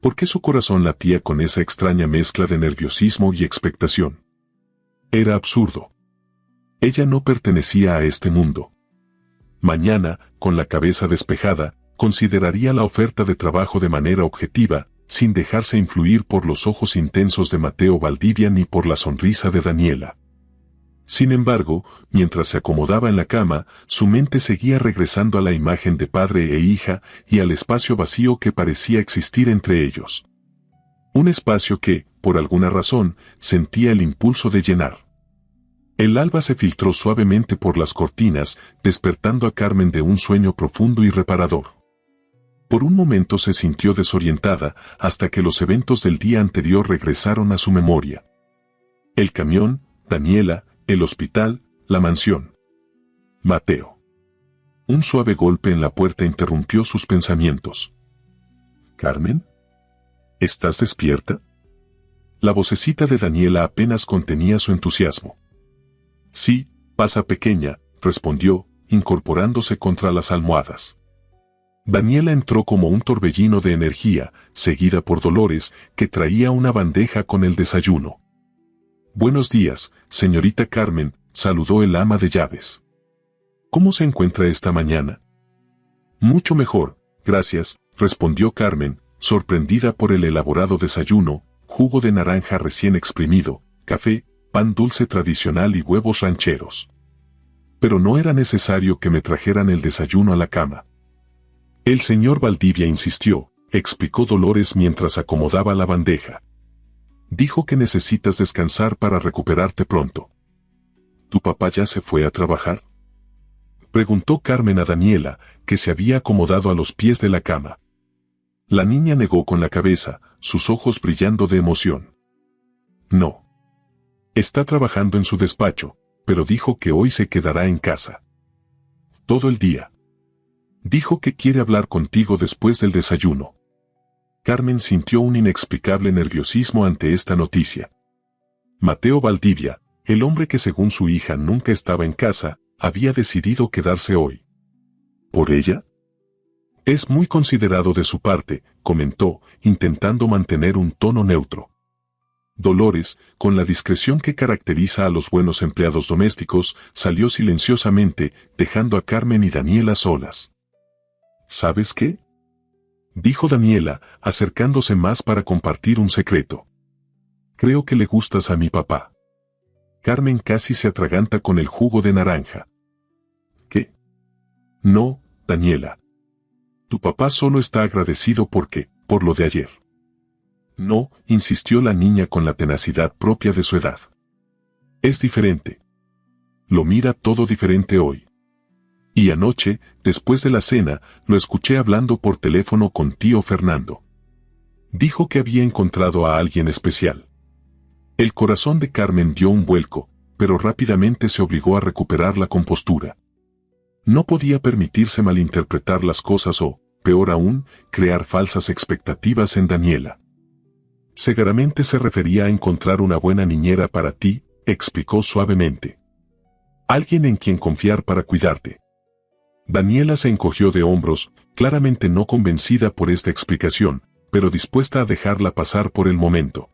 ¿Por qué su corazón latía con esa extraña mezcla de nerviosismo y expectación? Era absurdo. Ella no pertenecía a este mundo. Mañana, con la cabeza despejada, consideraría la oferta de trabajo de manera objetiva, sin dejarse influir por los ojos intensos de Mateo Valdivia ni por la sonrisa de Daniela. Sin embargo, mientras se acomodaba en la cama, su mente seguía regresando a la imagen de padre e hija y al espacio vacío que parecía existir entre ellos. Un espacio que, por alguna razón, sentía el impulso de llenar. El alba se filtró suavemente por las cortinas, despertando a Carmen de un sueño profundo y reparador. Por un momento se sintió desorientada, hasta que los eventos del día anterior regresaron a su memoria. El camión, Daniela, el hospital, la mansión. Mateo. Un suave golpe en la puerta interrumpió sus pensamientos. ¿Carmen? ¿Estás despierta? La vocecita de Daniela apenas contenía su entusiasmo. Sí, pasa pequeña, respondió, incorporándose contra las almohadas. Daniela entró como un torbellino de energía, seguida por Dolores, que traía una bandeja con el desayuno. Buenos días, señorita Carmen, saludó el ama de llaves. ¿Cómo se encuentra esta mañana? Mucho mejor, gracias, respondió Carmen, sorprendida por el elaborado desayuno, jugo de naranja recién exprimido, café, pan dulce tradicional y huevos rancheros. Pero no era necesario que me trajeran el desayuno a la cama. El señor Valdivia insistió, explicó Dolores mientras acomodaba la bandeja. Dijo que necesitas descansar para recuperarte pronto. ¿Tu papá ya se fue a trabajar? Preguntó Carmen a Daniela, que se había acomodado a los pies de la cama. La niña negó con la cabeza, sus ojos brillando de emoción. No. Está trabajando en su despacho, pero dijo que hoy se quedará en casa. Todo el día. Dijo que quiere hablar contigo después del desayuno. Carmen sintió un inexplicable nerviosismo ante esta noticia. Mateo Valdivia, el hombre que según su hija nunca estaba en casa, había decidido quedarse hoy. ¿Por ella? Es muy considerado de su parte, comentó, intentando mantener un tono neutro. Dolores, con la discreción que caracteriza a los buenos empleados domésticos, salió silenciosamente, dejando a Carmen y Daniela solas. ¿Sabes qué? Dijo Daniela, acercándose más para compartir un secreto. Creo que le gustas a mi papá. Carmen casi se atraganta con el jugo de naranja. ¿Qué? No, Daniela. Tu papá solo está agradecido por lo de ayer. No, insistió la niña con la tenacidad propia de su edad. Es diferente. Lo mira todo diferente hoy. Y anoche, después de la cena, lo escuché hablando por teléfono con tío Fernando. Dijo que había encontrado a alguien especial. El corazón de Carmen dio un vuelco, pero rápidamente se obligó a recuperar la compostura. No podía permitirse malinterpretar las cosas o, peor aún, crear falsas expectativas en Daniela. Seguramente se refería a encontrar una buena niñera para ti, explicó suavemente. Alguien en quien confiar para cuidarte. Daniela se encogió de hombros, claramente no convencida por esta explicación, pero dispuesta a dejarla pasar por el momento.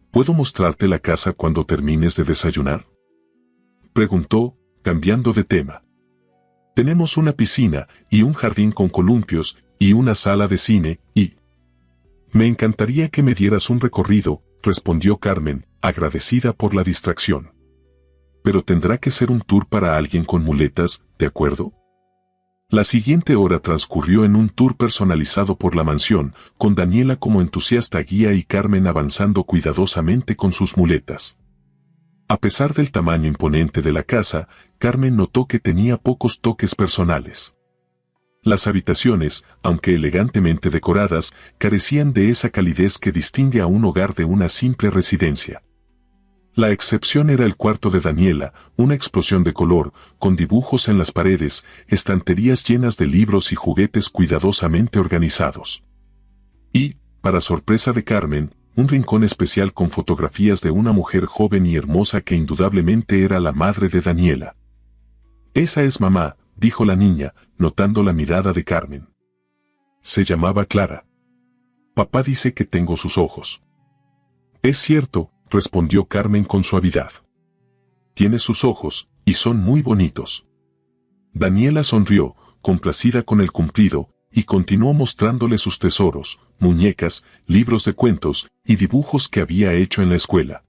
¿Puedo mostrarte la casa cuando termines de desayunar? Preguntó, cambiando de tema. Tenemos una piscina, y un jardín con columpios, y una sala de cine, y... Me encantaría que me dieras un recorrido, respondió Carmen, agradecida por la distracción. Pero tendrá que ser un tour para alguien con muletas, ¿de acuerdo? La siguiente hora transcurrió en un tour personalizado por la mansión, con Daniela como entusiasta guía y Carmen avanzando cuidadosamente con sus muletas. A pesar del tamaño imponente de la casa, Carmen notó que tenía pocos toques personales. Las habitaciones, aunque elegantemente decoradas, carecían de esa calidez que distingue a un hogar de una simple residencia. La excepción era el cuarto de Daniela, una explosión de color, con dibujos en las paredes, estanterías llenas de libros y juguetes cuidadosamente organizados. Y, para sorpresa de Carmen, un rincón especial con fotografías de una mujer joven y hermosa que indudablemente era la madre de Daniela. «Esa es mamá», dijo la niña, notando la mirada de Carmen. Se llamaba Clara. «Papá dice que tengo sus ojos». «Es cierto», respondió Carmen con suavidad. «Tiene sus ojos, y son muy bonitos». Daniela sonrió, complacida con el cumplido, y continuó mostrándole sus tesoros, muñecas, libros de cuentos y dibujos que había hecho en la escuela.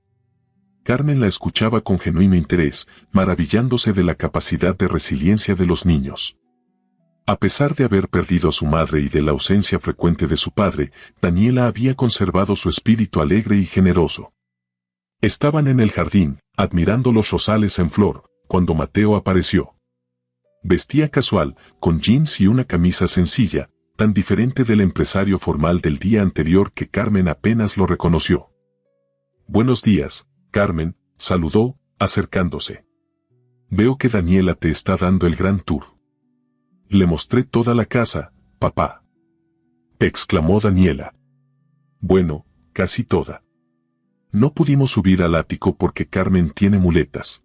Carmen la escuchaba con genuino interés, maravillándose de la capacidad de resiliencia de los niños. A pesar de haber perdido a su madre y de la ausencia frecuente de su padre, Daniela había conservado su espíritu alegre y generoso. Estaban en el jardín, admirando los rosales en flor, cuando Mateo apareció. Vestía casual, con jeans y una camisa sencilla, tan diferente del empresario formal del día anterior que Carmen apenas lo reconoció. «Buenos días, Carmen», saludó, acercándose. «Veo que Daniela te está dando el gran tour». «Le mostré toda la casa, papá», exclamó Daniela. «Bueno, casi toda. No pudimos subir al ático porque Carmen tiene muletas».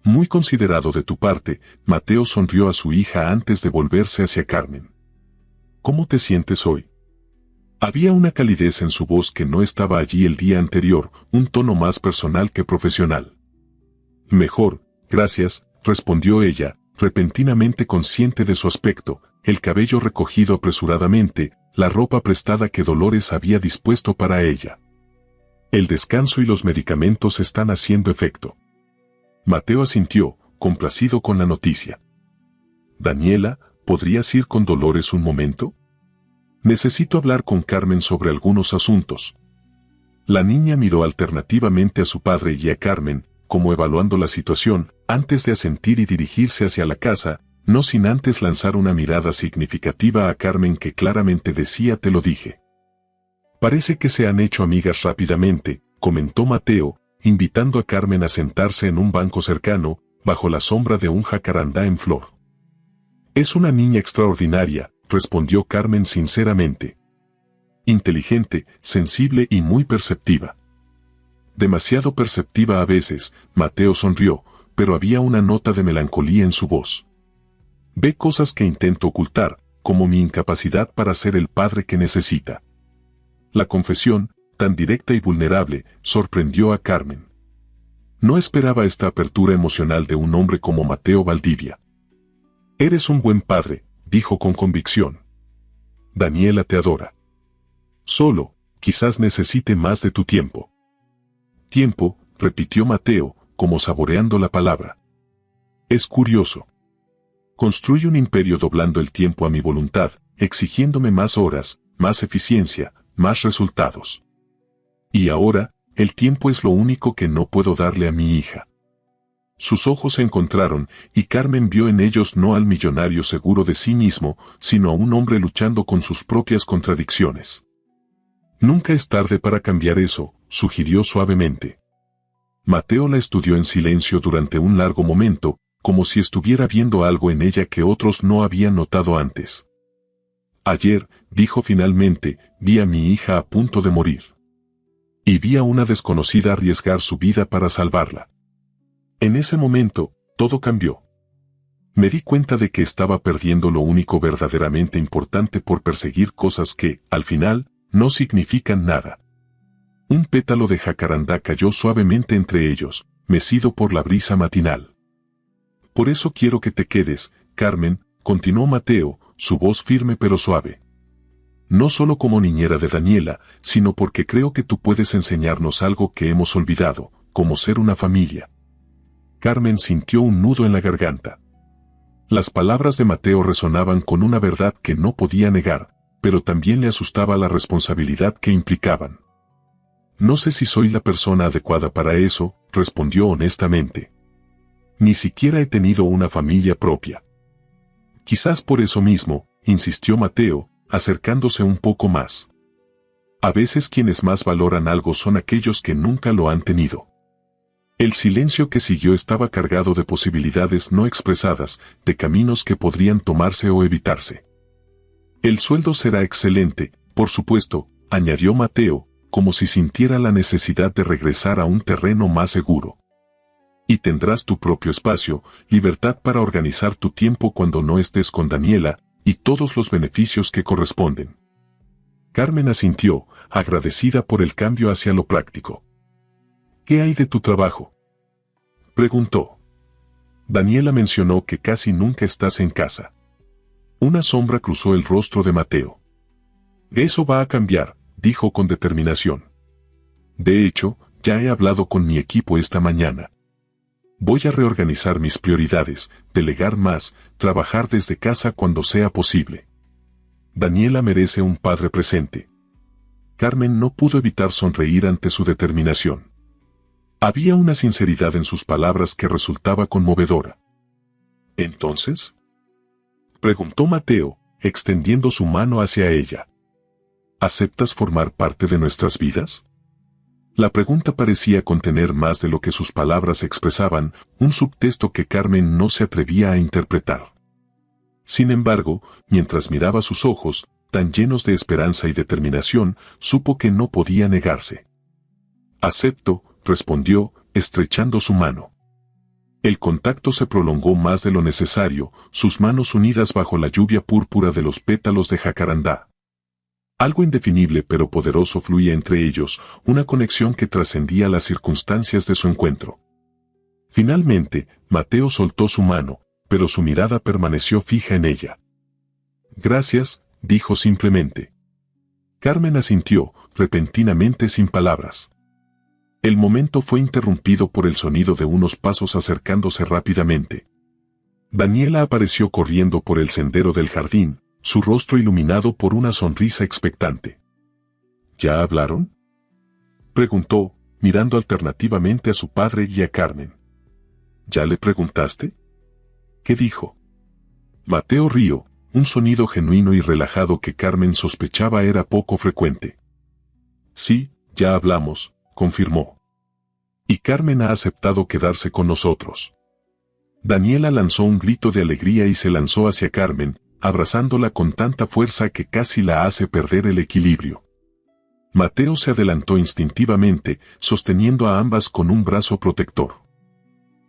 «Muy considerado de tu parte», Mateo sonrió a su hija antes de volverse hacia Carmen. «¿Cómo te sientes hoy?». Había una calidez en su voz que no estaba allí el día anterior, un tono más personal que profesional. «Mejor, gracias», respondió ella, repentinamente consciente de su aspecto, el cabello recogido apresuradamente, la ropa prestada que Dolores había dispuesto para ella. «El descanso y los medicamentos están haciendo efecto». Mateo asintió, complacido con la noticia. «Daniela, ¿podrías ir con Dolores un momento? Necesito hablar con Carmen sobre algunos asuntos». La niña miró alternativamente a su padre y a Carmen, como evaluando la situación, antes de asentir y dirigirse hacia la casa, no sin antes lanzar una mirada significativa a Carmen que claramente decía «te lo dije». «Parece que se han hecho amigas rápidamente», comentó Mateo, invitando a Carmen a sentarse en un banco cercano, bajo la sombra de un jacarandá en flor. «Es una niña extraordinaria», respondió Carmen sinceramente. «Inteligente, sensible y muy perceptiva». «Demasiado perceptiva a veces», Mateo sonrió, pero había una nota de melancolía en su voz. «Ve cosas que intento ocultar, como mi incapacidad para ser el padre que necesita». La confesión, tan directa y vulnerable, sorprendió a Carmen. No esperaba esta apertura emocional de un hombre como Mateo Valdivia. «Eres un buen padre», dijo con convicción. «Daniela te adora. Solo, quizás necesite más de tu tiempo». «Tiempo», repitió Mateo, como saboreando la palabra. «Es curioso. Construye un imperio doblando el tiempo a mi voluntad, exigiéndome más horas, más eficiencia, más resultados. Y ahora, el tiempo es lo único que no puedo darle a mi hija». Sus ojos se encontraron, y Carmen vio en ellos no al millonario seguro de sí mismo, sino a un hombre luchando con sus propias contradicciones. «Nunca es tarde para cambiar eso», sugirió suavemente. Mateo la estudió en silencio durante un largo momento, como si estuviera viendo algo en ella que otros no habían notado antes. «Ayer», dijo finalmente, «vi a mi hija a punto de morir. Y vi a una desconocida arriesgar su vida para salvarla. En ese momento, todo cambió. Me di cuenta de que estaba perdiendo lo único verdaderamente importante por perseguir cosas que, al final, no significan nada». Un pétalo de jacarandá cayó suavemente entre ellos, mecido por la brisa matinal. «Por eso quiero que te quedes, Carmen», continuó Mateo, su voz firme pero suave. «No solo como niñera de Daniela, sino porque creo que tú puedes enseñarnos algo que hemos olvidado, como ser una familia». Carmen sintió un nudo en la garganta. Las palabras de Mateo resonaban con una verdad que no podía negar, pero también le asustaba la responsabilidad que implicaban. «No sé si soy la persona adecuada para eso», respondió honestamente. «Ni siquiera he tenido una familia propia». Quizás por eso mismo, insistió Mateo, acercándose un poco más. A veces quienes más valoran algo son aquellos que nunca lo han tenido. El silencio que siguió estaba cargado de posibilidades no expresadas, de caminos que podrían tomarse o evitarse. El sueldo será excelente, por supuesto, añadió Mateo, como si sintiera la necesidad de regresar a un terreno más seguro. Y tendrás tu propio espacio, libertad para organizar tu tiempo cuando no estés con Daniela, y todos los beneficios que corresponden. Carmen asintió, agradecida por el cambio hacia lo práctico. ¿Qué hay de tu trabajo?, preguntó. Daniela mencionó que casi nunca estás en casa. Una sombra cruzó el rostro de Mateo. Eso va a cambiar, dijo con determinación. De hecho, ya he hablado con mi equipo esta mañana. Voy a reorganizar mis prioridades, delegar más, trabajar desde casa cuando sea posible. Daniela merece un padre presente. Carmen no pudo evitar sonreír ante su determinación. Había una sinceridad en sus palabras que resultaba conmovedora. ¿Entonces?, preguntó Mateo, extendiendo su mano hacia ella. ¿Aceptas formar parte de nuestras vidas? La pregunta parecía contener más de lo que sus palabras expresaban, un subtexto que Carmen no se atrevía a interpretar. Sin embargo, mientras miraba sus ojos, tan llenos de esperanza y determinación, supo que no podía negarse. Acepto, respondió, estrechando su mano. El contacto se prolongó más de lo necesario, sus manos unidas bajo la lluvia púrpura de los pétalos de jacarandá. Algo indefinible pero poderoso fluía entre ellos, una conexión que trascendía las circunstancias de su encuentro. Finalmente, Mateo soltó su mano, pero su mirada permaneció fija en ella. Gracias, dijo simplemente. Carmen asintió, repentinamente sin palabras. El momento fue interrumpido por el sonido de unos pasos acercándose rápidamente. Daniela apareció corriendo por el sendero del jardín, su rostro iluminado por una sonrisa expectante. ¿Ya hablaron?, preguntó, mirando alternativamente a su padre y a Carmen. ¿Ya le preguntaste? ¿Qué dijo? Mateo rió, un sonido genuino y relajado que Carmen sospechaba era poco frecuente. Sí, ya hablamos, confirmó. Y Carmen ha aceptado quedarse con nosotros. Daniela lanzó un grito de alegría y se lanzó hacia Carmen, abrazándola con tanta fuerza que casi la hace perder el equilibrio. Mateo se adelantó instintivamente, sosteniendo a ambas con un brazo protector.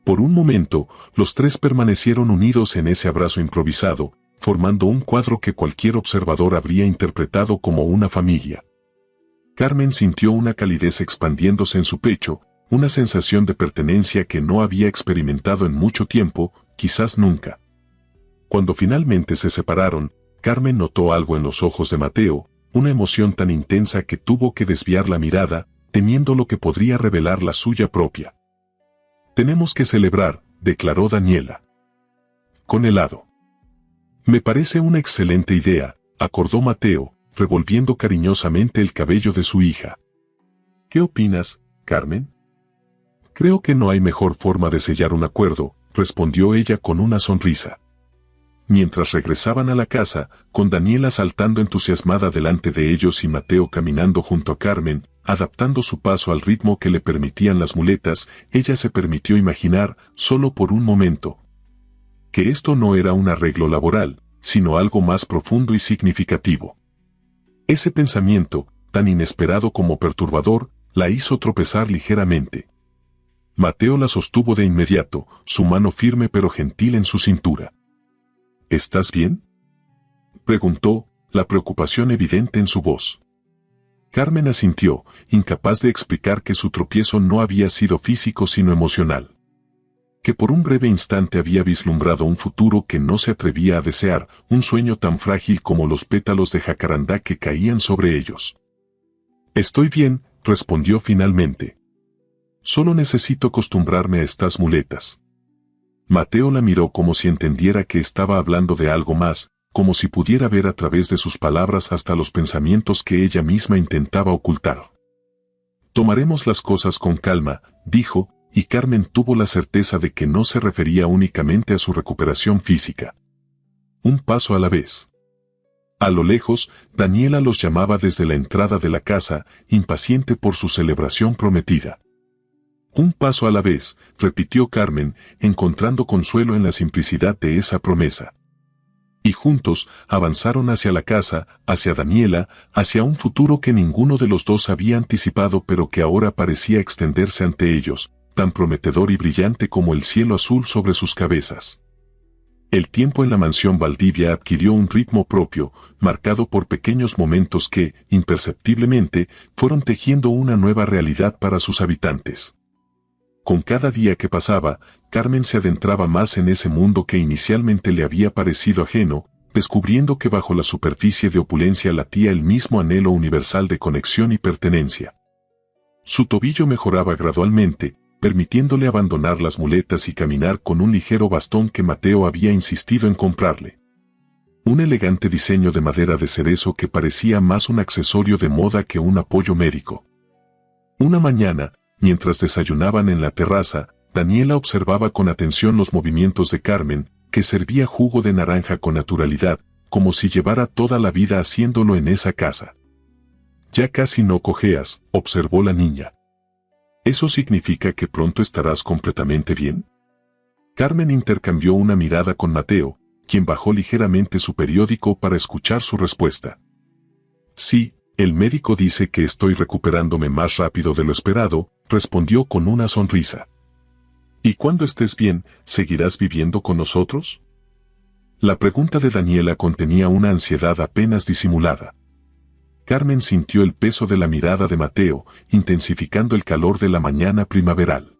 Por un momento, los tres permanecieron unidos en ese abrazo improvisado, formando un cuadro que cualquier observador habría interpretado como una familia. Carmen sintió una calidez expandiéndose en su pecho, una sensación de pertenencia que no había experimentado en mucho tiempo, quizás nunca. Cuando finalmente se separaron, Carmen notó algo en los ojos de Mateo, una emoción tan intensa que tuvo que desviar la mirada, temiendo lo que podría revelar la suya propia. Tenemos que celebrar, declaró Daniela. Con helado. Me parece una excelente idea, acordó Mateo, revolviendo cariñosamente el cabello de su hija. ¿Qué opinas, Carmen? Creo que no hay mejor forma de sellar un acuerdo, respondió ella con una sonrisa. Mientras regresaban a la casa, con Daniela saltando entusiasmada delante de ellos y Mateo caminando junto a Carmen, adaptando su paso al ritmo que le permitían las muletas, ella se permitió imaginar, solo por un momento, que esto no era un arreglo laboral, sino algo más profundo y significativo. Ese pensamiento, tan inesperado como perturbador, la hizo tropezar ligeramente. Mateo la sostuvo de inmediato, su mano firme pero gentil en su cintura. ¿Estás bien?, preguntó, la preocupación evidente en su voz. Carmen asintió, incapaz de explicar que su tropiezo no había sido físico sino emocional. Que por un breve instante había vislumbrado un futuro que no se atrevía a desear, un sueño tan frágil como los pétalos de jacarandá que caían sobre ellos. Estoy bien, respondió finalmente. Solo necesito acostumbrarme a estas muletas. Mateo la miró como si entendiera que estaba hablando de algo más, como si pudiera ver a través de sus palabras hasta los pensamientos que ella misma intentaba ocultar. Tomaremos las cosas con calma, dijo, y Carmen tuvo la certeza de que no se refería únicamente a su recuperación física. un paso a la vez. A lo lejos, Daniela los llamaba desde la entrada de la casa, impaciente por su celebración prometida. Un paso a la vez, repitió Carmen, encontrando consuelo en la simplicidad de esa promesa. Y juntos avanzaron hacia la casa, hacia Daniela, hacia un futuro que ninguno de los dos había anticipado pero que ahora parecía extenderse ante ellos, tan prometedor y brillante como el cielo azul sobre sus cabezas. El tiempo en la mansión Valdivia adquirió un ritmo propio, marcado por pequeños momentos que, imperceptiblemente, fueron tejiendo una nueva realidad para sus habitantes. Con cada día que pasaba, Carmen se adentraba más en ese mundo que inicialmente le había parecido ajeno, descubriendo que bajo la superficie de opulencia latía el mismo anhelo universal de conexión y pertenencia. Su tobillo mejoraba gradualmente, permitiéndole abandonar las muletas y caminar con un ligero bastón que Mateo había insistido en comprarle. Un elegante diseño de madera de cerezo que parecía más un accesorio de moda que un apoyo médico. Una mañana, mientras desayunaban en la terraza, Daniela observaba con atención los movimientos de Carmen, que servía jugo de naranja con naturalidad, como si llevara toda la vida haciéndolo en esa casa. «Ya casi no cojeas», observó la niña. «¿Eso significa que pronto estarás completamente bien?». Carmen intercambió una mirada con Mateo, quien bajó ligeramente su periódico para escuchar su respuesta. «Sí, el médico dice que estoy recuperándome más rápido de lo esperado», respondió con una sonrisa. «¿Y cuando estés bien, seguirás viviendo con nosotros?». La pregunta de Daniela contenía una ansiedad apenas disimulada. Carmen sintió el peso de la mirada de Mateo, intensificando el calor de la mañana primaveral.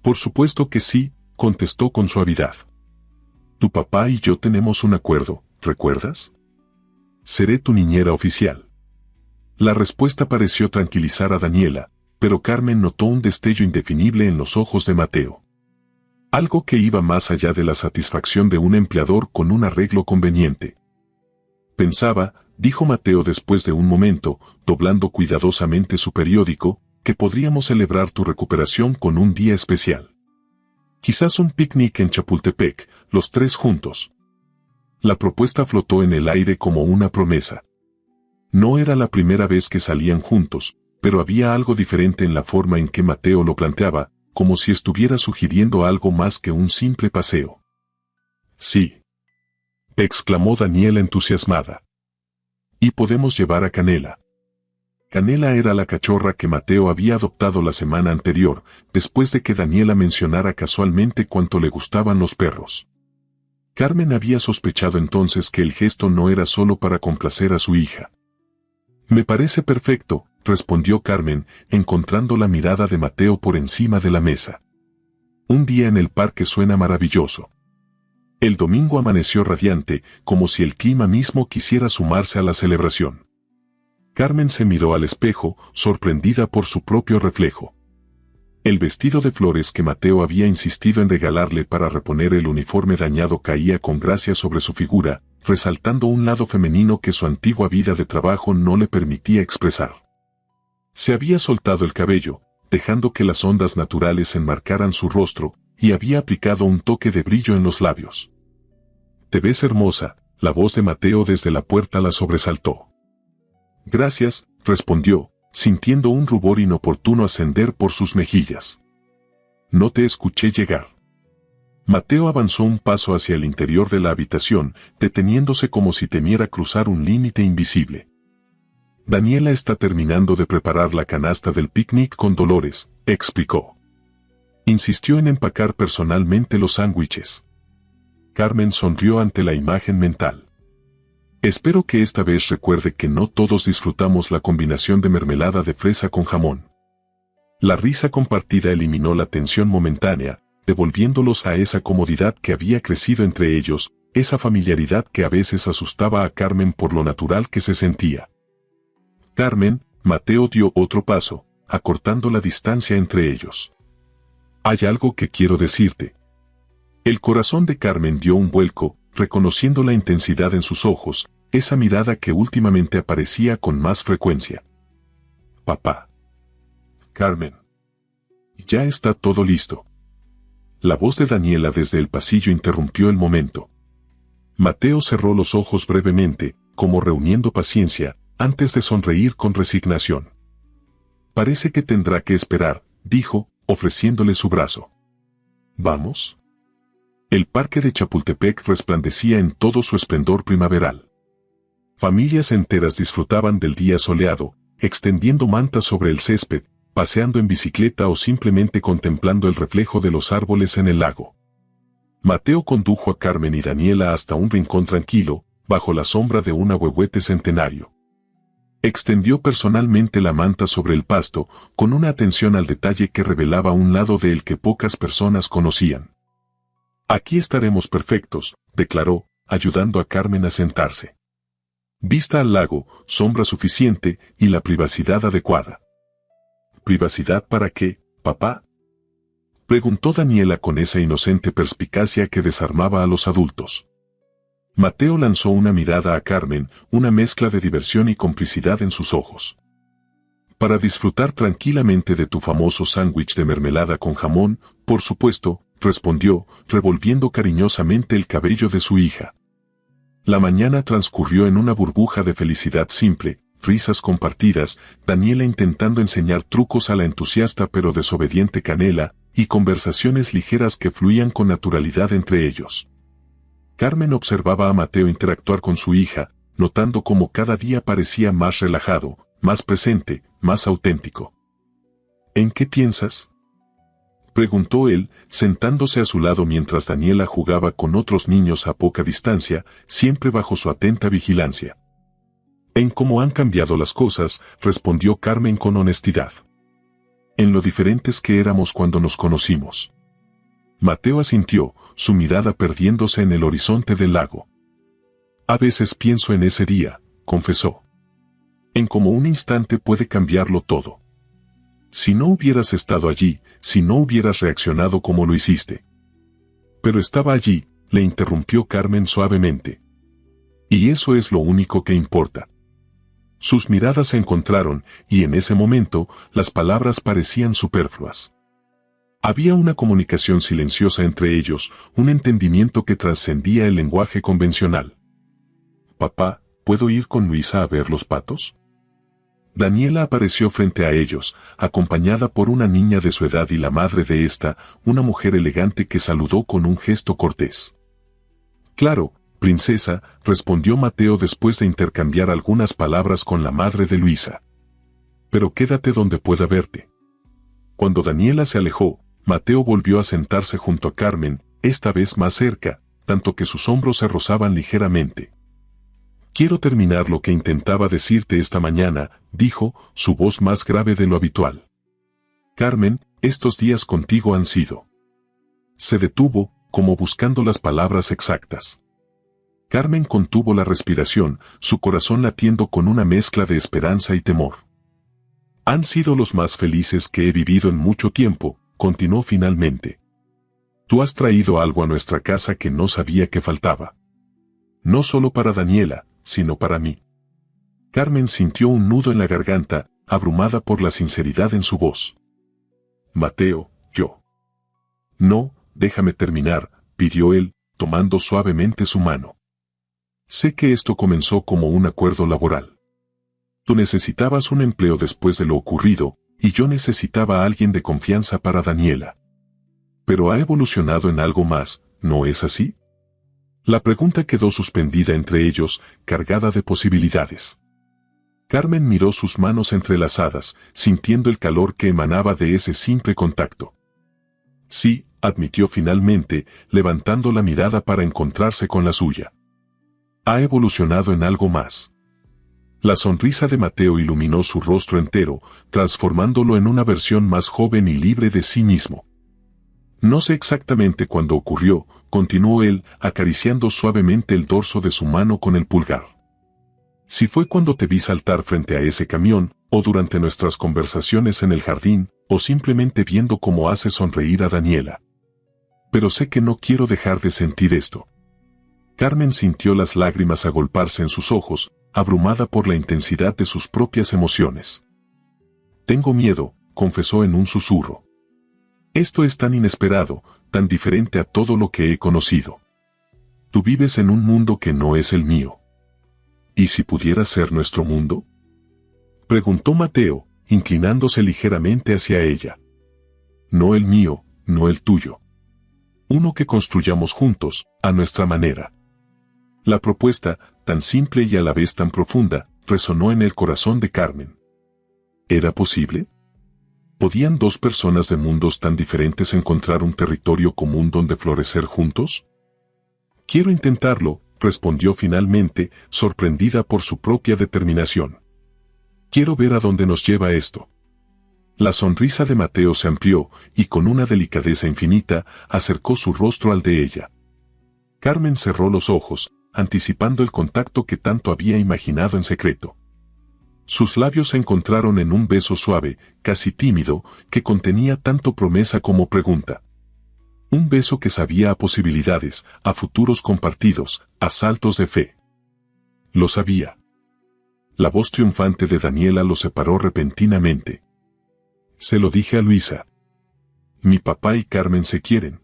«Por supuesto que sí», contestó con suavidad. «Tu papá y yo tenemos un acuerdo, ¿recuerdas? Seré tu niñera oficial». La respuesta pareció tranquilizar a Daniela, pero Carmen notó un destello indefinible en los ojos de Mateo. Algo que iba más allá de la satisfacción de un empleador con un arreglo conveniente. «Pensaba», dijo Mateo después de un momento, doblando cuidadosamente su periódico, «que podríamos celebrar tu recuperación con un día especial. Quizás un picnic en Chapultepec, los tres juntos». La propuesta flotó en el aire como una promesa. No era la primera vez que salían juntos, pero había algo diferente en la forma en que Mateo lo planteaba, como si estuviera sugiriendo algo más que un simple paseo. «Sí», exclamó Daniela entusiasmada. «Y podemos llevar a Canela». Canela era la cachorra que Mateo había adoptado la semana anterior, después de que Daniela mencionara casualmente cuánto le gustaban los perros. Carmen había sospechado entonces que el gesto no era solo para complacer a su hija. «Me parece perfecto», respondió Carmen, encontrando la mirada de Mateo por encima de la mesa. «Un día en el parque suena maravilloso». El domingo amaneció radiante, como si el clima mismo quisiera sumarse a la celebración. Carmen se miró al espejo, sorprendida por su propio reflejo. El vestido de flores que Mateo había insistido en regalarle para reponer el uniforme dañado caía con gracia sobre su figura, resaltando un lado femenino que su antigua vida de trabajo no le permitía expresar. Se había soltado el cabello, dejando que las ondas naturales enmarcaran su rostro, y había aplicado un toque de brillo en los labios. «Te ves hermosa», la voz de Mateo desde la puerta la sobresaltó. «Gracias», respondió, sintiendo un rubor inoportuno ascender por sus mejillas. «No te escuché llegar». Mateo avanzó un paso hacia el interior de la habitación, deteniéndose como si temiera cruzar un límite invisible. «Daniela está terminando de preparar la canasta del picnic con Dolores», explicó. Insistió en empacar personalmente los sándwiches. Carmen sonrió ante la imagen mental. «Espero que esta vez recuerde que no todos disfrutamos la combinación de mermelada de fresa con jamón». La risa compartida eliminó la tensión momentánea, devolviéndolos a esa comodidad que había crecido entre ellos, esa familiaridad que a veces asustaba a Carmen por lo natural que se sentía. «Carmen», Mateo dio otro paso, acortando la distancia entre ellos. «Hay algo que quiero decirte». El corazón de Carmen dio un vuelco, reconociendo la intensidad en sus ojos, esa mirada que últimamente aparecía con más frecuencia. «Papá». «Carmen». «Ya está todo listo». La voz de Daniela desde el pasillo interrumpió el momento. Mateo cerró los ojos brevemente, como reuniendo paciencia, antes de sonreír con resignación. Parece que tendrá que esperar, dijo, ofreciéndole su brazo. ¿Vamos? El parque de Chapultepec resplandecía en todo su esplendor primaveral. Familias enteras disfrutaban del día soleado, extendiendo mantas sobre el césped, paseando en bicicleta o simplemente contemplando el reflejo de los árboles en el lago. Mateo condujo a Carmen y Daniela hasta un rincón tranquilo, bajo la sombra de un ahuehuete centenario. Extendió personalmente la manta sobre el pasto, con una atención al detalle que revelaba un lado de él que pocas personas conocían. «Aquí estaremos perfectos», declaró, ayudando a Carmen a sentarse. Vista al lago, sombra suficiente y la privacidad adecuada. ¿Privacidad para qué, papá?, preguntó Daniela con esa inocente perspicacia que desarmaba a los adultos. Mateo lanzó una mirada a Carmen, una mezcla de diversión y complicidad en sus ojos. Para disfrutar tranquilamente de tu famoso sándwich de mermelada con jamón, por supuesto, respondió, revolviendo cariñosamente el cabello de su hija. La mañana transcurrió en una burbuja de felicidad simple, risas compartidas, Daniela intentando enseñar trucos a la entusiasta pero desobediente Canela, y conversaciones ligeras que fluían con naturalidad entre ellos. Carmen observaba a Mateo interactuar con su hija, notando cómo cada día parecía más relajado, más presente, más auténtico. ¿En qué piensas?, preguntó él, sentándose a su lado mientras Daniela jugaba con otros niños a poca distancia, siempre bajo su atenta vigilancia. En cómo han cambiado las cosas, respondió Carmen con honestidad. En lo diferentes que éramos cuando nos conocimos. Mateo asintió, su mirada perdiéndose en el horizonte del lago. A veces pienso en ese día, confesó. En cómo un instante puede cambiarlo todo. Si no hubieras estado allí, si no hubieras reaccionado como lo hiciste. Pero estaba allí, le interrumpió Carmen suavemente. Y eso es lo único que importa. Sus miradas se encontraron, y en ese momento, las palabras parecían superfluas. Había una comunicación silenciosa entre ellos, un entendimiento que trascendía el lenguaje convencional. «Papá, ¿puedo ir con Luisa a ver los patos?». Daniela apareció frente a ellos, acompañada por una niña de su edad y la madre de esta, una mujer elegante que saludó con un gesto cortés. «Claro, princesa», respondió Mateo después de intercambiar algunas palabras con la madre de Luisa. «Pero quédate donde pueda verte». Cuando Daniela se alejó, Mateo volvió a sentarse junto a Carmen, esta vez más cerca, tanto que sus hombros se rozaban ligeramente. «Quiero terminar lo que intentaba decirte esta mañana», dijo, su voz más grave de lo habitual. «Carmen, estos días contigo han sido». Se detuvo, como buscando las palabras exactas. Carmen contuvo la respiración, su corazón latiendo con una mezcla de esperanza y temor. «Han sido los más felices que he vivido en mucho tiempo», continuó finalmente. «Tú has traído algo a nuestra casa que no sabía que faltaba. No solo para Daniela, sino para mí». Carmen sintió un nudo en la garganta, abrumada por la sinceridad en su voz. «Mateo, yo». «No, déjame terminar», pidió él, tomando suavemente su mano. «Sé que esto comenzó como un acuerdo laboral. Tú necesitabas un empleo después de lo ocurrido, y yo necesitaba a alguien de confianza para Daniela. Pero ha evolucionado en algo más, ¿no es así?». La pregunta quedó suspendida entre ellos, cargada de posibilidades. Carmen miró sus manos entrelazadas, sintiendo el calor que emanaba de ese simple contacto. «Sí», admitió finalmente, levantando la mirada para encontrarse con la suya. «Ha evolucionado en algo más». La sonrisa de Mateo iluminó su rostro entero, transformándolo en una versión más joven y libre de sí mismo. «No sé exactamente cuándo ocurrió», continuó él, acariciando suavemente el dorso de su mano con el pulgar. «Si fue cuando te vi saltar frente a ese camión, o durante nuestras conversaciones en el jardín, o simplemente viendo cómo hace sonreír a Daniela. Pero sé que no quiero dejar de sentir esto». Carmen sintió las lágrimas agolparse en sus ojos, abrumada por la intensidad de sus propias emociones. «Tengo miedo», confesó en un susurro. «Esto es tan inesperado, tan diferente a todo lo que he conocido. Tú vives en un mundo que no es el mío. ¿Y si pudiera ser nuestro mundo? Preguntó Mateo, inclinándose ligeramente hacia ella. No el mío, no el tuyo. Uno que construyamos juntos, a nuestra manera. La propuesta, tan simple y a la vez tan profunda, resonó en el corazón de Carmen. ¿Era posible? ¿Podían dos personas de mundos tan diferentes encontrar un territorio común donde florecer juntos? Quiero intentarlo, respondió finalmente, sorprendida por su propia determinación. Quiero ver a dónde nos lleva esto. La sonrisa de Mateo se amplió, y con una delicadeza infinita, acercó su rostro al de ella. Carmen cerró los ojos, anticipando el contacto que tanto había imaginado en secreto. Sus labios se encontraron en un beso suave, casi tímido, que contenía tanto promesa como pregunta. Un beso que sabía a posibilidades, a futuros compartidos, a saltos de fe. Lo sabía. La voz triunfante de Daniela lo separó repentinamente. Se lo dije a Luisa. Mi papá y Carmen se quieren.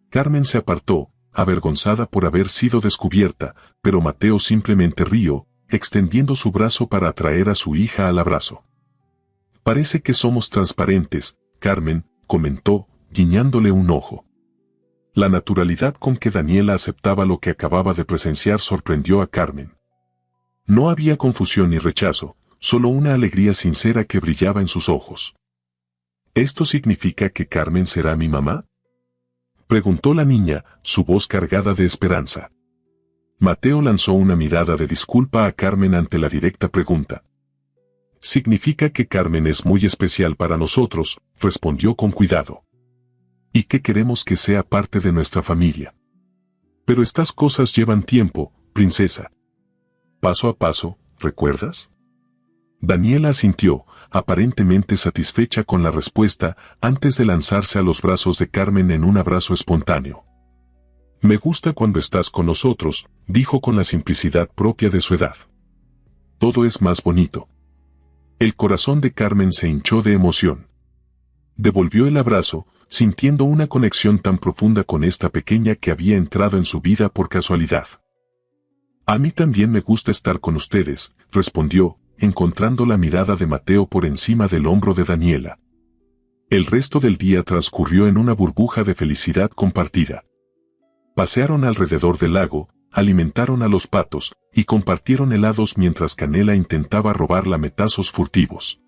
Carmen se apartó, avergonzada por haber sido descubierta, pero Mateo simplemente rió, extendiendo su brazo para atraer a su hija al abrazo. Parece que somos transparentes, Carmen, comentó, guiñándole un ojo. La naturalidad con que Daniela aceptaba lo que acababa de presenciar sorprendió a Carmen. No había confusión ni rechazo, solo una alegría sincera que brillaba en sus ojos. ¿Esto significa que Carmen será mi mamá? Preguntó la niña, su voz cargada de esperanza. Mateo lanzó una mirada de disculpa a Carmen ante la directa pregunta. Significa que Carmen es muy especial para nosotros, respondió con cuidado. Y que queremos que sea parte de nuestra familia. Pero estas cosas llevan tiempo, princesa. Paso a paso, ¿recuerdas? Daniela asintió, aparentemente satisfecha con la respuesta, antes de lanzarse a los brazos de Carmen en un abrazo espontáneo. Me gusta cuando estás con nosotros, dijo con la simplicidad propia de su edad. Todo es más bonito. El corazón de Carmen se hinchó de emoción. Devolvió el abrazo, sintiendo una conexión tan profunda con esta pequeña que había entrado en su vida por casualidad. A mí también me gusta estar con ustedes, respondió, encontrando la mirada de Mateo por encima del hombro de Daniela. El resto del día transcurrió en una burbuja de felicidad compartida. Pasearon alrededor del lago, alimentaron a los patos, y compartieron helados mientras Canela intentaba robar lametazos furtivos.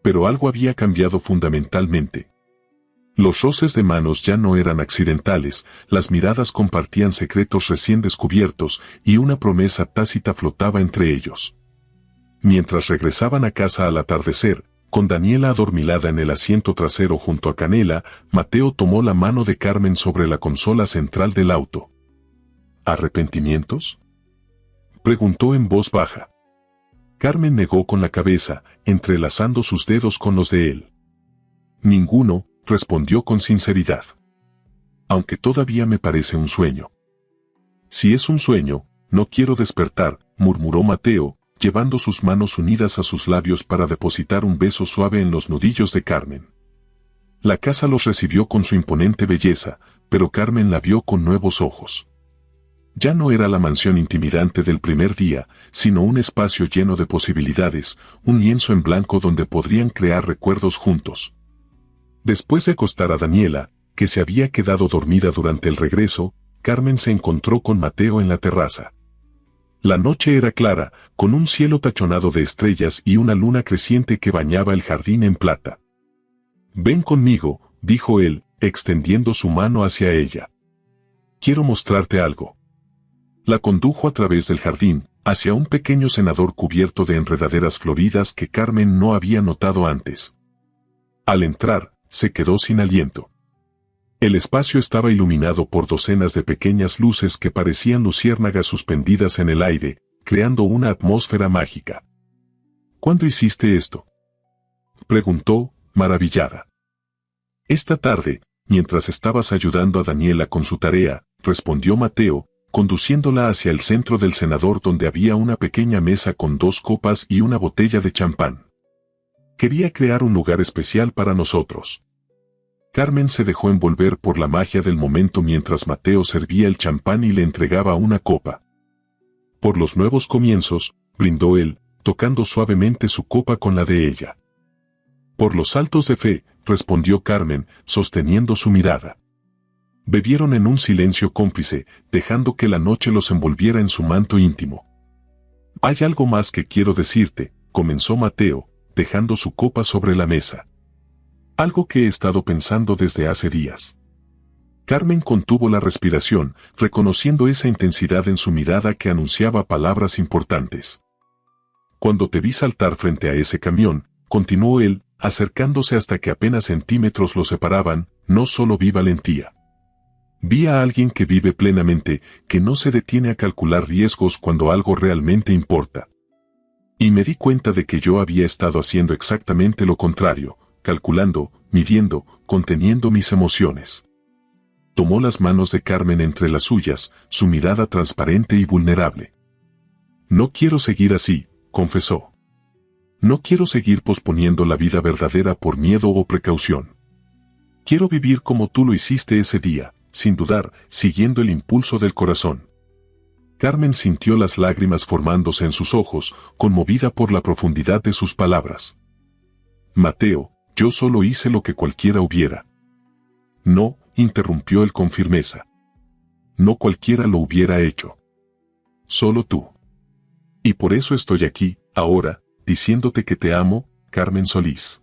Pero algo había cambiado fundamentalmente. Los roces de manos ya no eran accidentales, las miradas compartían secretos recién descubiertos, y una promesa tácita flotaba entre ellos. Mientras regresaban a casa al atardecer, con Daniela adormilada en el asiento trasero junto a Canela, Mateo tomó la mano de Carmen sobre la consola central del auto. ¿Arrepentimientos?, preguntó en voz baja. Carmen negó con la cabeza, entrelazando sus dedos con los de él. Ninguno, respondió con sinceridad. Aunque todavía me parece un sueño. Si es un sueño, no quiero despertar, murmuró Mateo, llevando sus manos unidas a sus labios para depositar un beso suave en los nudillos de Carmen. La casa los recibió con su imponente belleza, pero Carmen la vio con nuevos ojos. Ya no era la mansión intimidante del primer día, sino un espacio lleno de posibilidades, un lienzo en blanco donde podrían crear recuerdos juntos. Después de acostar a Daniela, que se había quedado dormida durante el regreso, Carmen se encontró con Mateo en la terraza. La noche era clara, con un cielo tachonado de estrellas y una luna creciente que bañaba el jardín en plata. Ven conmigo, dijo él, extendiendo su mano hacia ella. Quiero mostrarte algo. La condujo a través del jardín, hacia un pequeño cenador cubierto de enredaderas floridas que Carmen no había notado antes. Al entrar, se quedó sin aliento. El espacio estaba iluminado por docenas de pequeñas luces que parecían luciérnagas suspendidas en el aire, creando una atmósfera mágica. ¿Cuándo hiciste esto?, preguntó, maravillada. Esta tarde, mientras estabas ayudando a Daniela con su tarea, respondió Mateo, conduciéndola hacia el centro del cenador donde había una pequeña mesa con 2 copas y una botella de champán. Quería crear un lugar especial para nosotros. Carmen se dejó envolver por la magia del momento mientras Mateo servía el champán y le entregaba una copa. Por los nuevos comienzos, brindó él, tocando suavemente su copa con la de ella. Por los saltos de fe, respondió Carmen, sosteniendo su mirada. Bebieron en un silencio cómplice, dejando que la noche los envolviera en su manto íntimo. Hay algo más que quiero decirte, comenzó Mateo, dejando su copa sobre la mesa. Algo que he estado pensando desde hace días. Carmen contuvo la respiración, reconociendo esa intensidad en su mirada que anunciaba palabras importantes. Cuando te vi saltar frente a ese camión, continuó él, acercándose hasta que apenas centímetros lo separaban, no solo vi valentía. Vi a alguien que vive plenamente, que no se detiene a calcular riesgos cuando algo realmente importa. Y me di cuenta de que yo había estado haciendo exactamente lo contrario, calculando, midiendo, conteniendo mis emociones. Tomó las manos de Carmen entre las suyas, su mirada transparente y vulnerable. No quiero seguir así, confesó. No quiero seguir posponiendo la vida verdadera por miedo o precaución. Quiero vivir como tú lo hiciste ese día, sin dudar, siguiendo el impulso del corazón. Carmen sintió las lágrimas formándose en sus ojos, conmovida por la profundidad de sus palabras. Mateo, yo solo hice lo que cualquiera hubiera. No, interrumpió él con firmeza. No cualquiera lo hubiera hecho. Solo tú. Y por eso estoy aquí, ahora, diciéndote que te amo, Carmen Solís.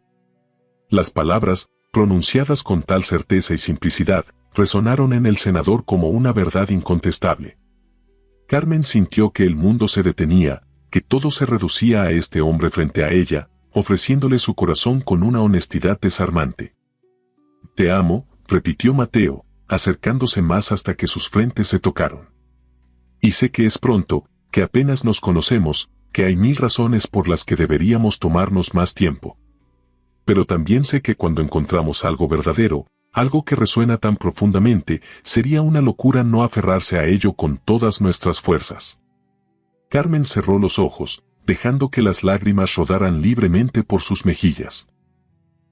Las palabras, pronunciadas con tal certeza y simplicidad, resonaron en el senador como una verdad incontestable. Carmen sintió que el mundo se detenía, que todo se reducía a este hombre frente a ella, ofreciéndole su corazón con una honestidad desarmante. Te amo, repitió Mateo, acercándose más hasta que sus frentes se tocaron. Y sé que es pronto, que apenas nos conocemos, que hay 1000 razones por las que deberíamos tomarnos más tiempo. Pero también sé que cuando encontramos algo verdadero, algo que resuena tan profundamente, sería una locura no aferrarse a ello con todas nuestras fuerzas. Carmen cerró los ojos, dejando que las lágrimas rodaran libremente por sus mejillas.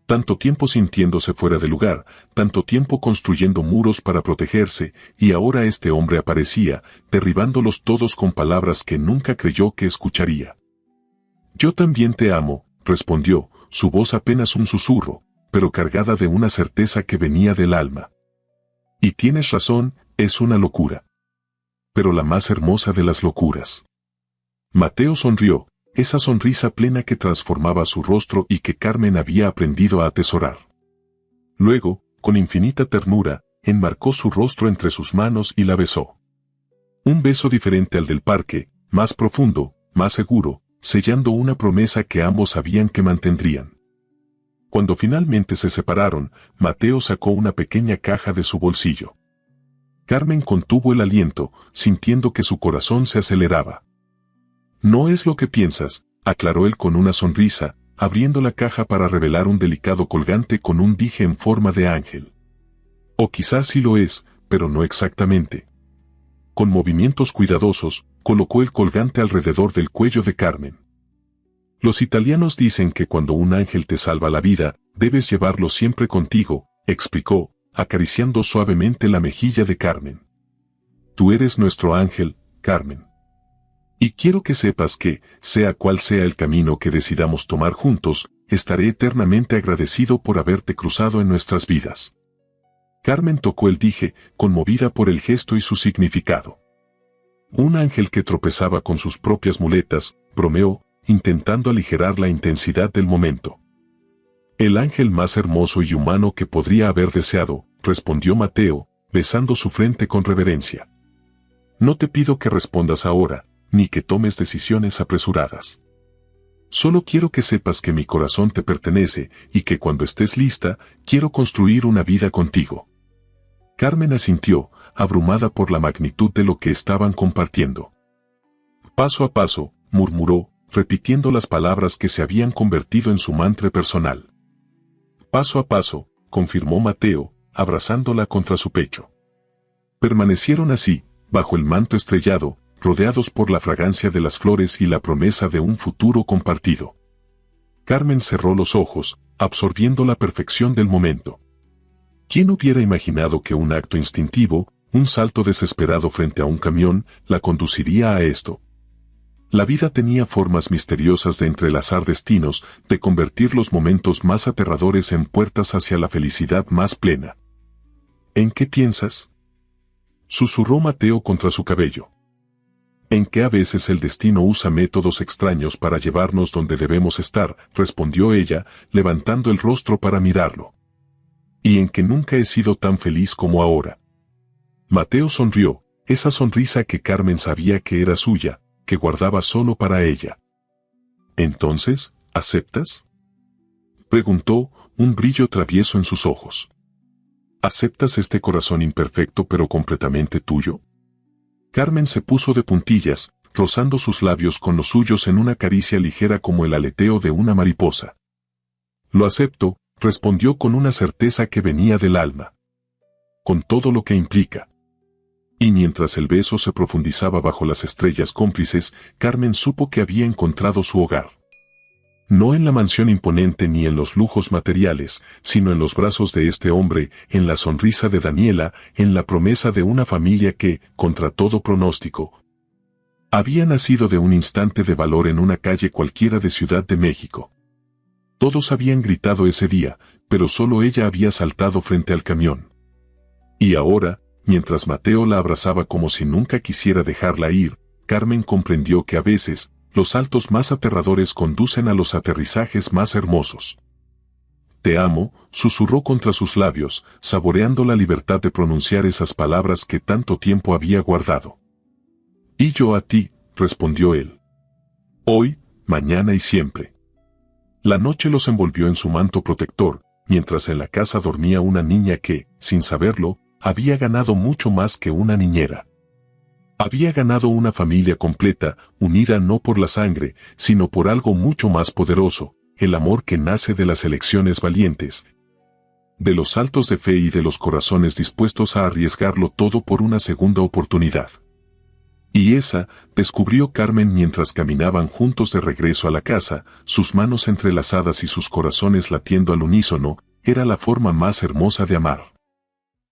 Tanto tiempo sintiéndose fuera de lugar, tanto tiempo construyendo muros para protegerse, y ahora este hombre aparecía, derribándolos todos con palabras que nunca creyó que escucharía. Yo también te amo, respondió, su voz apenas un susurro, pero cargada de una certeza que venía del alma. Y tienes razón, es una locura. Pero la más hermosa de las locuras. Mateo sonrió, esa sonrisa plena que transformaba su rostro y que Carmen había aprendido a atesorar. Luego, con infinita ternura, enmarcó su rostro entre sus manos y la besó. Un beso diferente al del parque, más profundo, más seguro, sellando una promesa que ambos sabían que mantendrían. Cuando finalmente se separaron, Mateo sacó una pequeña caja de su bolsillo. Carmen contuvo el aliento, sintiendo que su corazón se aceleraba. No es lo que piensas, aclaró él con una sonrisa, abriendo la caja para revelar un delicado colgante con un dije en forma de ángel. O quizás sí lo es, pero no exactamente. Con movimientos cuidadosos, colocó el colgante alrededor del cuello de Carmen. Los italianos dicen que cuando un ángel te salva la vida, debes llevarlo siempre contigo, explicó, acariciando suavemente la mejilla de Carmen. Tú eres nuestro ángel, Carmen. Y quiero que sepas que, sea cual sea el camino que decidamos tomar juntos, estaré eternamente agradecido por haberte cruzado en nuestras vidas. Carmen tocó el dije, conmovida por el gesto y su significado. Un ángel que tropezaba con sus propias muletas, bromeó, intentando aligerar la intensidad del momento. El ángel más hermoso y humano que podría haber deseado, respondió Mateo, besando su frente con reverencia. No te pido que respondas ahora, ni que tomes decisiones apresuradas. Solo quiero que sepas que mi corazón te pertenece y que cuando estés lista, quiero construir una vida contigo. Carmen asintió, abrumada por la magnitud de lo que estaban compartiendo. Paso a paso, murmuró, repitiendo las palabras que se habían convertido en su mantra personal. Paso a paso, confirmó Mateo, abrazándola contra su pecho. Permanecieron así, bajo el manto estrellado, rodeados por la fragancia de las flores y la promesa de un futuro compartido. Carmen cerró los ojos, absorbiendo la perfección del momento. ¿Quién hubiera imaginado que un acto instintivo, un salto desesperado frente a un camión, la conduciría a esto? La vida tenía formas misteriosas de entrelazar destinos, de convertir los momentos más aterradores en puertas hacia la felicidad más plena. ¿En qué piensas?, susurró Mateo contra su cabello. En que a veces el destino usa métodos extraños para llevarnos donde debemos estar, respondió ella, levantando el rostro para mirarlo. Y en que nunca he sido tan feliz como ahora. Mateo sonrió, esa sonrisa que Carmen sabía que era suya, que guardaba solo para ella. ¿Entonces, aceptas?, preguntó, un brillo travieso en sus ojos. ¿Aceptas este corazón imperfecto pero completamente tuyo? Carmen se puso de puntillas, rozando sus labios con los suyos en una caricia ligera como el aleteo de una mariposa. Lo acepto, respondió con una certeza que venía del alma. Con todo lo que implica. Y mientras el beso se profundizaba bajo las estrellas cómplices, Carmen supo que había encontrado su hogar. No en la mansión imponente ni en los lujos materiales, sino en los brazos de este hombre, en la sonrisa de Daniela, en la promesa de una familia que, contra todo pronóstico, había nacido de un instante de valor en una calle cualquiera de Ciudad de México. Todos habían gritado ese día, pero solo ella había saltado frente al camión. Y ahora, mientras Mateo la abrazaba como si nunca quisiera dejarla ir, Carmen comprendió que a veces, los saltos más aterradores conducen a los aterrizajes más hermosos. Te amo, susurró contra sus labios, saboreando la libertad de pronunciar esas palabras que tanto tiempo había guardado. Y yo a ti, respondió él. Hoy, mañana y siempre. La noche los envolvió en su manto protector, mientras en la casa dormía una niña que, sin saberlo, había ganado mucho más que una niñera. Había ganado una familia completa, unida no por la sangre, sino por algo mucho más poderoso, el amor que nace de las elecciones valientes, de los saltos de fe y de los corazones dispuestos a arriesgarlo todo por una segunda oportunidad. Y esa, descubrió Carmen mientras caminaban juntos de regreso a la casa, sus manos entrelazadas y sus corazones latiendo al unísono, era la forma más hermosa de amar.